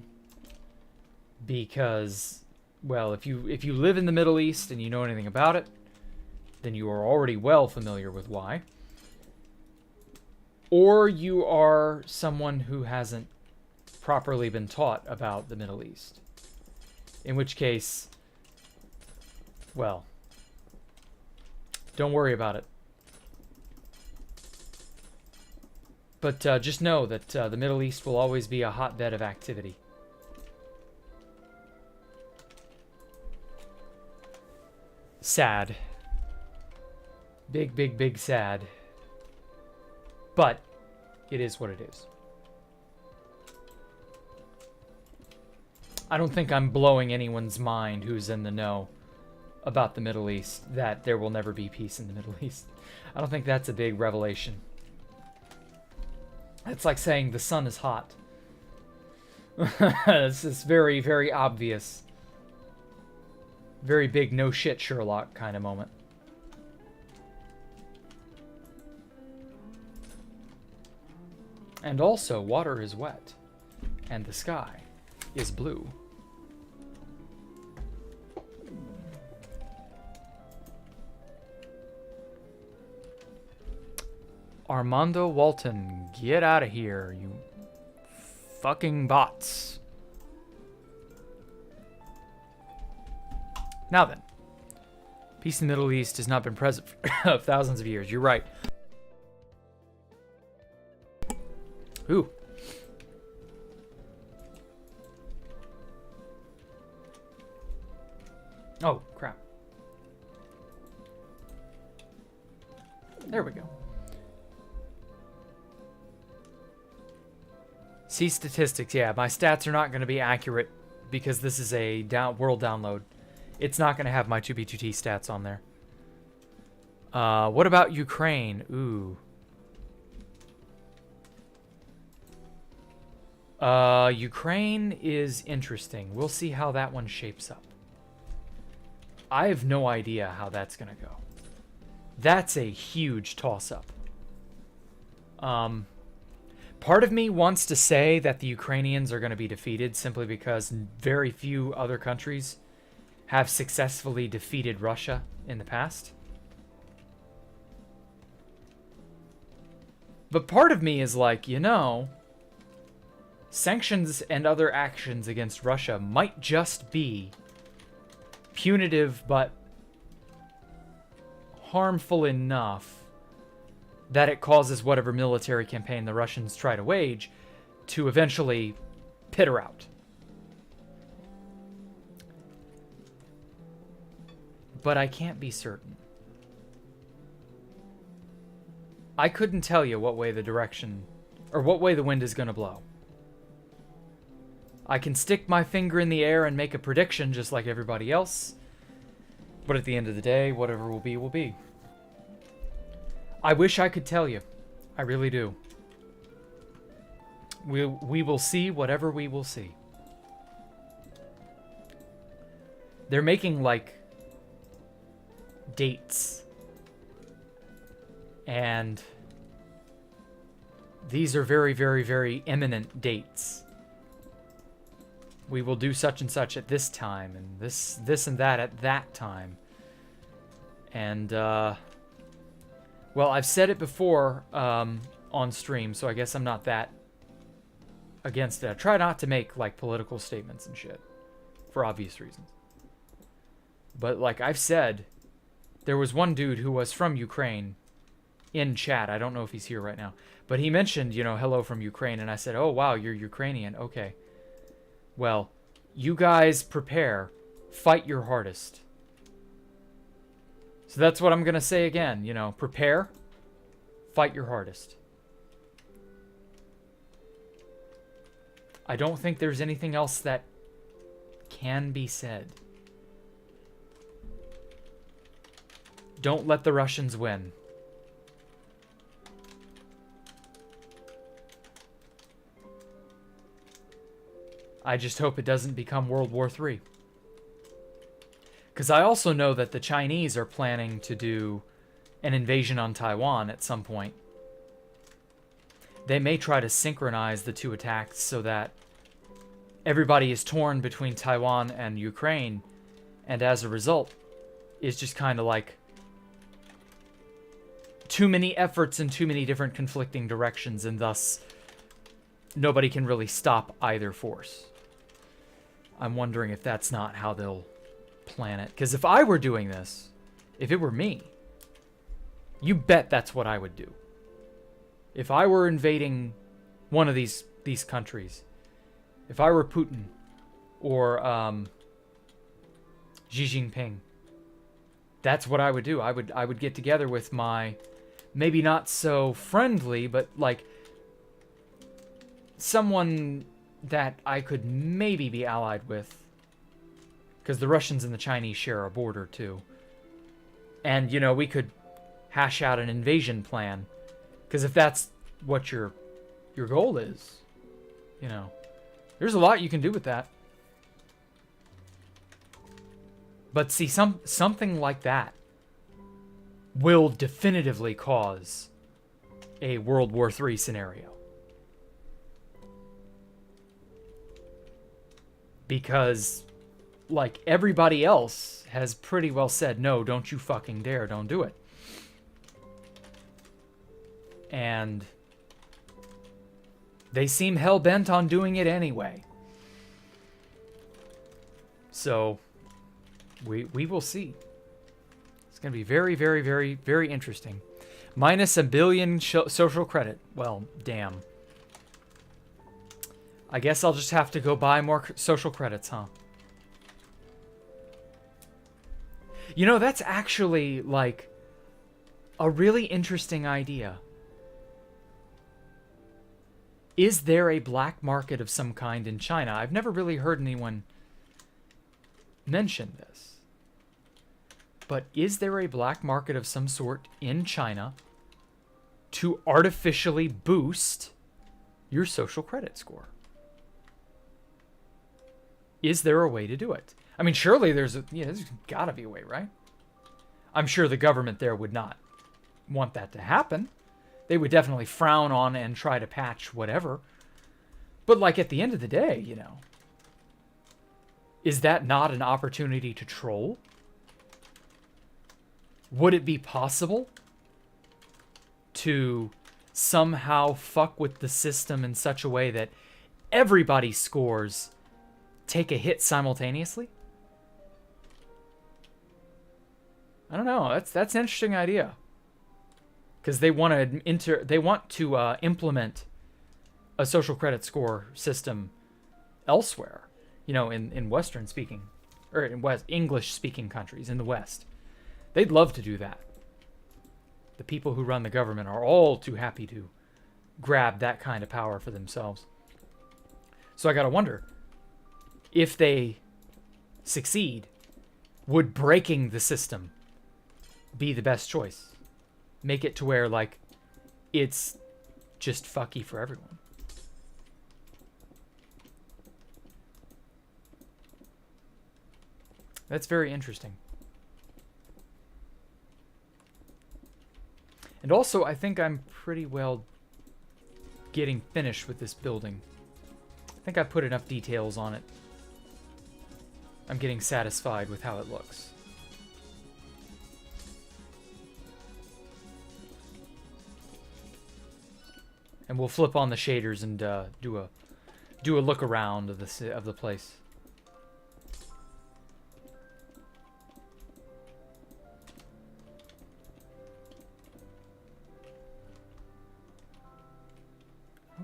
Because, well, if you live in the Middle East and you know anything about it, then you are already well familiar with why. Or you are someone who hasn't properly been taught about the Middle East. In which case, well, don't worry about it. But just know that the Middle East will always be a hotbed of activity. Sad. Big, big, big sad. But it is what it is. I don't think I'm blowing anyone's mind who's in the know about the Middle East, that there will never be peace in the Middle East. I don't think that's a big revelation. It's like saying the sun is hot. This is very, very obvious. Very big no shit Sherlock kind of moment. And also, water is wet, and the sky is blue. Armando Walton, get out of here, you fucking bots. Now then, peace in the Middle East has not been present for thousands of years. You're right. Ooh. Oh, crap. There we go. See statistics. Yeah, my stats are not going to be accurate because this is a world download. It's not going to have my 2B2T stats on there. What about Ukraine? Ooh. Ukraine is interesting. We'll see how that one shapes up. I have no idea how that's going to go. That's a huge toss-up. Part of me wants to say that the Ukrainians are going to be defeated simply because very few other countries have successfully defeated Russia in the past. But part of me is like, you know, sanctions and other actions against Russia might just be punitive but harmful enough that it causes whatever military campaign the Russians try to wage to eventually peter out. But I can't be certain. I couldn't tell you what way the direction, or what way the wind is going to blow. I can stick my finger in the air and make a prediction just like everybody else. But at the end of the day, whatever will be, will be. I wish I could tell you. I really do. We will see whatever we will see. They're making, like, dates. And these are very, very, very imminent dates. We will do such and such at this time, and this and that at that time. And, well, I've said it before on stream, so I guess I'm not that against it. I try not to make, like, political statements and shit, for obvious reasons. But, like I've said, there was one dude who was from Ukraine in chat. I don't know if he's here right now. But he mentioned, you know, hello from Ukraine, and I said, oh, wow, you're Ukrainian. Okay. Well, you guys prepare. Fight your hardest. So that's what I'm going to say again, you know, prepare. Fight your hardest. I don't think there's anything else that can be said. Don't let the Russians win. I just hope it doesn't become World War III. Because I also know that the Chinese are planning to do an invasion on Taiwan at some point. They may try to synchronize the two attacks so that everybody is torn between Taiwan and Ukraine, and as a result, it's just kind of like too many efforts in too many different conflicting directions, and thus nobody can really stop either force. I'm wondering if that's not how they'll plan it. Because if I were doing this, if it were me, you bet that's what I would do. If I were invading one of these countries, if I were Putin or Xi Jinping, that's what I would do. I would get together with my maybe not so friendly, but like someone that I could maybe be allied with, because the Russians and the Chinese share a border too. And, you know, we could hash out an invasion plan, because if that's what your goal is, you know, there's a lot you can do with that. But see, something like that will definitively cause a World War III scenario. Because, like, everybody else has pretty well said, no, don't you fucking dare, don't do it. And they seem hell-bent on doing it anyway. So, we will see. It's going to be very, very, very, very interesting. Minus a billion social credit. Well, damn. I guess I'll just have to go buy more social credits, huh? You know, that's actually, like, a really interesting idea. Is there a black market of some kind in China? I've never really heard anyone mention this. But is there a black market of some sort in China to artificially boost your social credit score? Is there a way to do it? I mean, surely there's got to be a way, right? I'm sure the government there would not want that to happen. They would definitely frown on and try to patch whatever. But like at the end of the day, is that not an opportunity to troll? Would it be possible to somehow fuck with the system in such a way that everybody's scores take a hit simultaneously? I don't know. That's an interesting idea. Because they want to implement a social credit score system elsewhere, in Western speaking, or in English speaking countries in the West. They'd love to do that. The people who run the government are all too happy to grab that kind of power for themselves. So I gotta wonder, if they succeed, would breaking the system be the best choice? Make it to where, like, it's just fucky for everyone. That's very interesting. And also, I think I'm pretty well getting finished with this building. I think I put enough details on it. I'm getting satisfied with how it looks. And we'll flip on the shaders and do a look around of the place.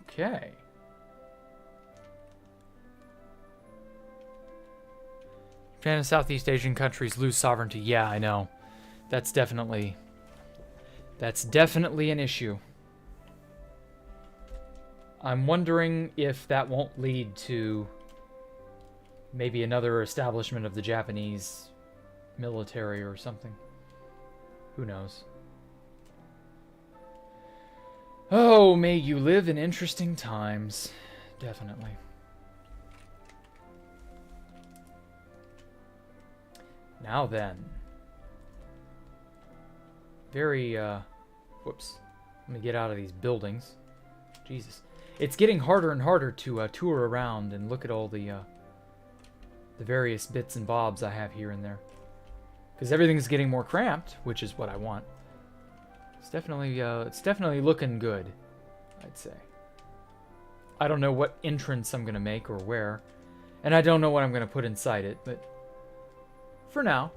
Okay. Japan and Southeast Asian countries lose sovereignty. Yeah, I know. That's definitely an issue. I'm wondering if that won't lead to maybe another establishment of the Japanese military or something. Who knows? Oh, may you live in interesting times. Definitely. Now then. Very, whoops. Let me get out of these buildings. Jesus. It's getting harder and harder to tour around and look at all the various bits and bobs I have here and there. Because everything's getting more cramped, which is what I want. It's definitely looking good, I'd say. I don't know what entrance I'm going to make or where. And I don't know what I'm going to put inside it, but for now.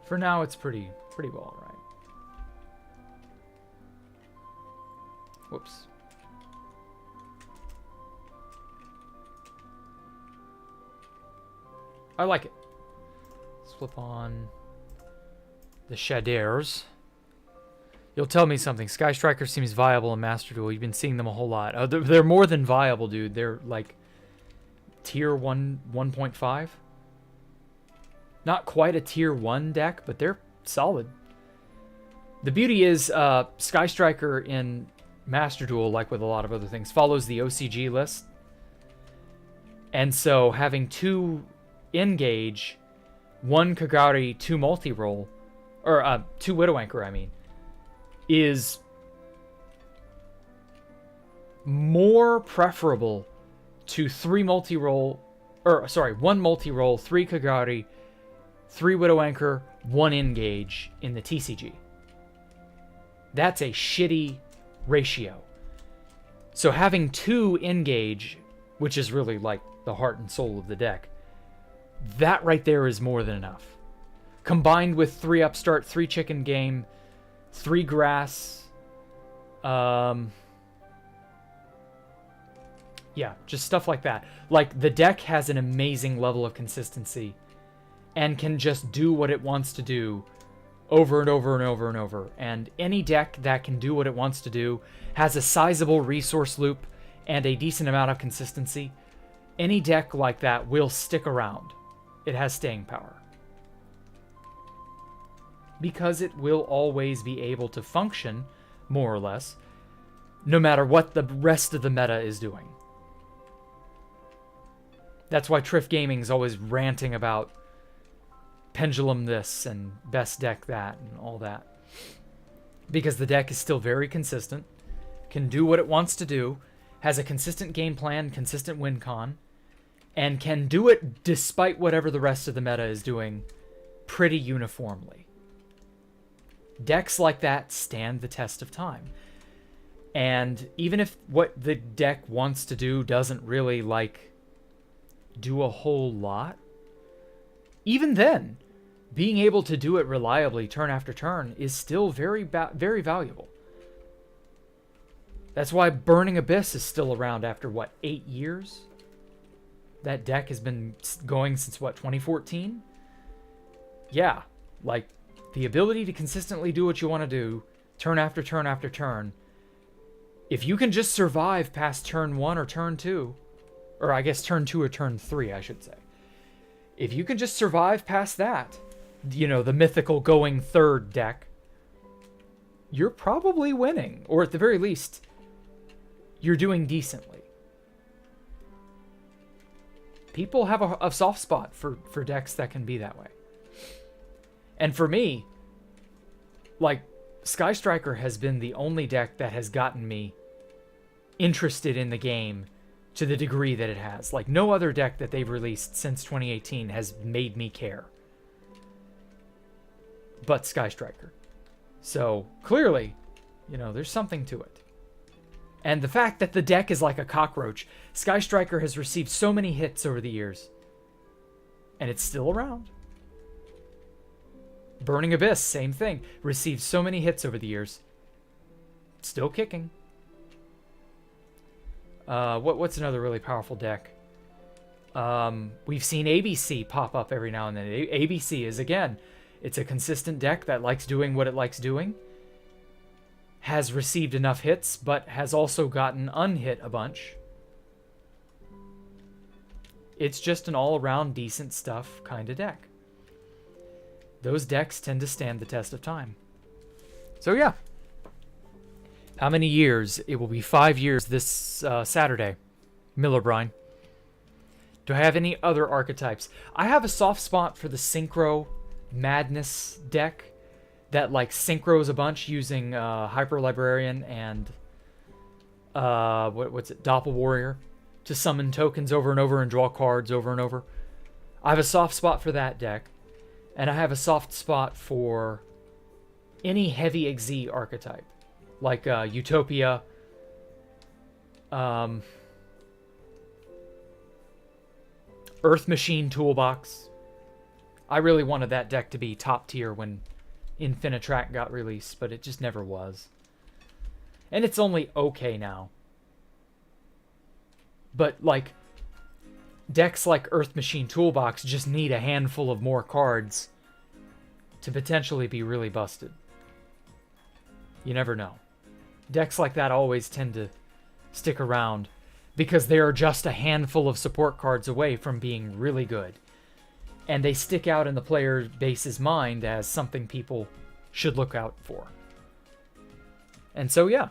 For now, it's pretty well alright. Whoops. I like it. Let's flip on the shaders. You'll tell me something. Sky Striker seems viable in Master Duel. You've been seeing them a whole lot. They're more than viable, dude. They're like tier 1.5. Not quite a tier 1 deck, but they're solid. The beauty is Sky Striker in Master Duel, like with a lot of other things, follows the OCG list. And so having 2 engage, 1 Kagari, 2 multi-roll, or 2 Widow Anchor, I mean, is more preferable to 3 multi-roll, or sorry, 1 multi-roll, 3 Kagari, 3 Widow Anchor, 1 engage in the TCG. That's a shitty ratio. So having 2 engage, which is really like the heart and soul of the deck, that right there is more than enough. Combined with 3 upstart, 3 chicken game, 3 grass, yeah, just stuff like that. Like, the deck has an amazing level of consistency and can just do what it wants to do over and over and over and over. And any deck that can do what it wants to do, has a sizable resource loop and a decent amount of consistency, any deck like that will stick around. It has staying power. Because it will always be able to function, more or less, no matter what the rest of the meta is doing. That's why Triff Gaming's always ranting about pendulum this and best deck that and all that. Because the deck is still very consistent, can do what it wants to do, has a consistent game plan, consistent win con, and can do it despite whatever the rest of the meta is doing pretty uniformly. Decks like that stand the test of time. And even if what the deck wants to do doesn't really, like, do a whole lot, even then, being able to do it reliably turn after turn is still very valuable. That's why Burning Abyss is still around after, what, 8 years? That deck has been going since, what, 2014? Yeah, like, the ability to consistently do what you want to do, turn after turn after turn. If you can just survive past turn 1 or turn 2, or I guess turn 2 or turn 3, I should say. If you can just survive past that, you know, the mythical going third deck, you're probably winning. Or at the very least, you're doing decently. People have a soft spot for decks that can be that way. And for me, like, Sky Striker has been the only deck that has gotten me interested in the game to the degree that it has. Like, no other deck that they've released since 2018 has made me care but Sky Striker. So, clearly, you know, there's something to it. And the fact that the deck is like a cockroach, Sky Striker has received so many hits over the years, and it's still around. Burning Abyss, same thing. Received so many hits over the years. Still kicking. What's another really powerful deck? We've seen ABC pop up every now and then. ABC is, again, it's a consistent deck that likes doing what it likes doing. Has received enough hits, but has also gotten unhit a bunch. It's just an all-around decent stuff kind of deck. Those decks tend to stand the test of time. So yeah. How many years? It will be 5 years this Saturday. Miller Brine. Do I have any other archetypes? I have a soft spot for the Synchro Madness deck that, like, synchros a bunch using Hyper Librarian and what's it? Doppel Warrior to summon tokens over and over and draw cards over and over. I have a soft spot for that deck. And I have a soft spot for any heavy Xyz archetype, like Utopia, Earth Machine Toolbox. I really wanted that deck to be top tier when Infinitrack got released, but it just never was. And it's only okay now. But, like, decks like Earth Machine Toolbox just need a handful of more cards to potentially be really busted. You never know. Decks like that always tend to stick around because they are just a handful of support cards away from being really good. And they stick out in the player base's mind as something people should look out for. And so, yeah.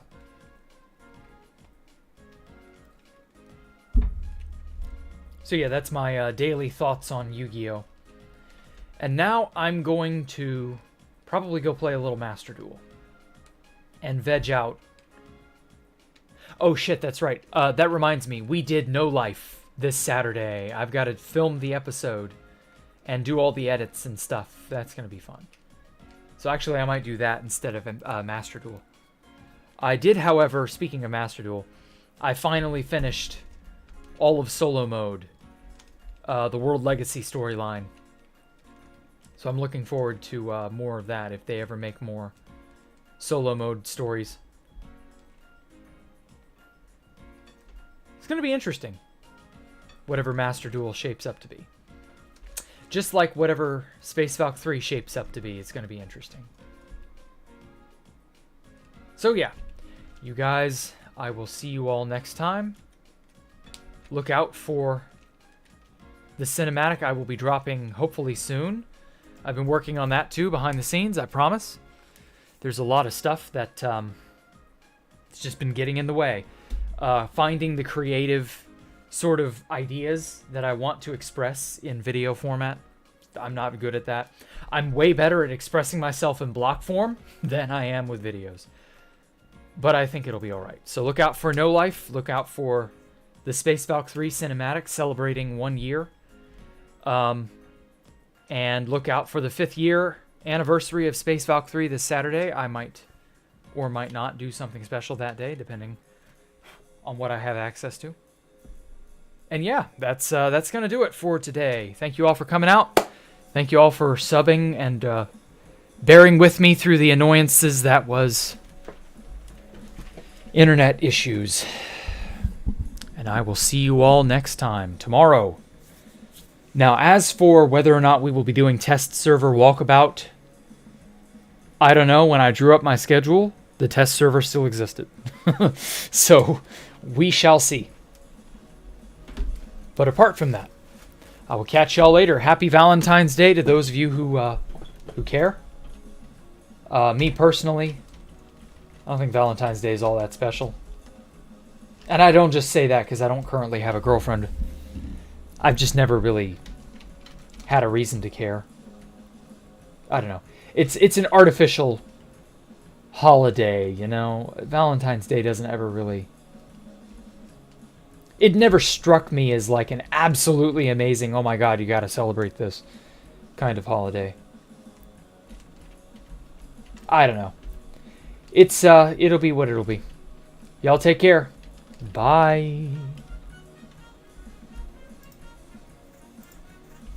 So yeah, that's my daily thoughts on Yu-Gi-Oh! And now I'm going to probably go play a little Master Duel. And veg out. Oh shit, that's right. That reminds me, we did No Life this Saturday. I've got to film the episode and do all the edits and stuff. That's going to be fun. So actually I might do that instead of Master Duel. I did, however, speaking of Master Duel, I finally finished all of Solo Mode. The World Legacy storyline. So I'm looking forward to more of that if they ever make more Solo Mode stories. It's going to be interesting. Whatever Master Duel shapes up to be. just like whatever Space Valk 3 shapes up to be, it's going to be interesting. So yeah, you guys, I will see you all next time. Look out for the cinematic I will be dropping hopefully soon. I've been working on that too behind the scenes, I promise. There's a lot of stuff that it's just been getting in the way. Finding the creative sort of ideas that I want to express in video format. I'm not good at that. I'm way better at expressing myself in block form than I am with videos. But I think it'll be alright. So look out for No Life. Look out for the Space Valk 3 cinematic celebrating 1 year. And look out for the 5th year anniversary of Space Valk 3 this Saturday. I might or might not do something special that day, depending on what I have access to. And yeah, that's going to do it for today. Thank you all for coming out. Thank you all for subbing and bearing with me through the annoyances that was internet issues. And I will see you all next time, tomorrow. Now, as for whether or not we will be doing test server walkabout, I don't know. When I drew up my schedule, the test server still existed. So, we shall see. But apart from that, I will catch y'all later. Happy Valentine's Day to those of you who care. Me personally, I don't think Valentine's Day is all that special. And I don't just say that because I don't currently have a girlfriend. I've just never really had a reason to care. I don't know. It's an artificial holiday, you know. Valentine's Day doesn't ever really... It never struck me as like an absolutely amazing, oh my god, you gotta celebrate this kind of holiday. I don't know. It'll be what it'll be. Y'all take care. Bye.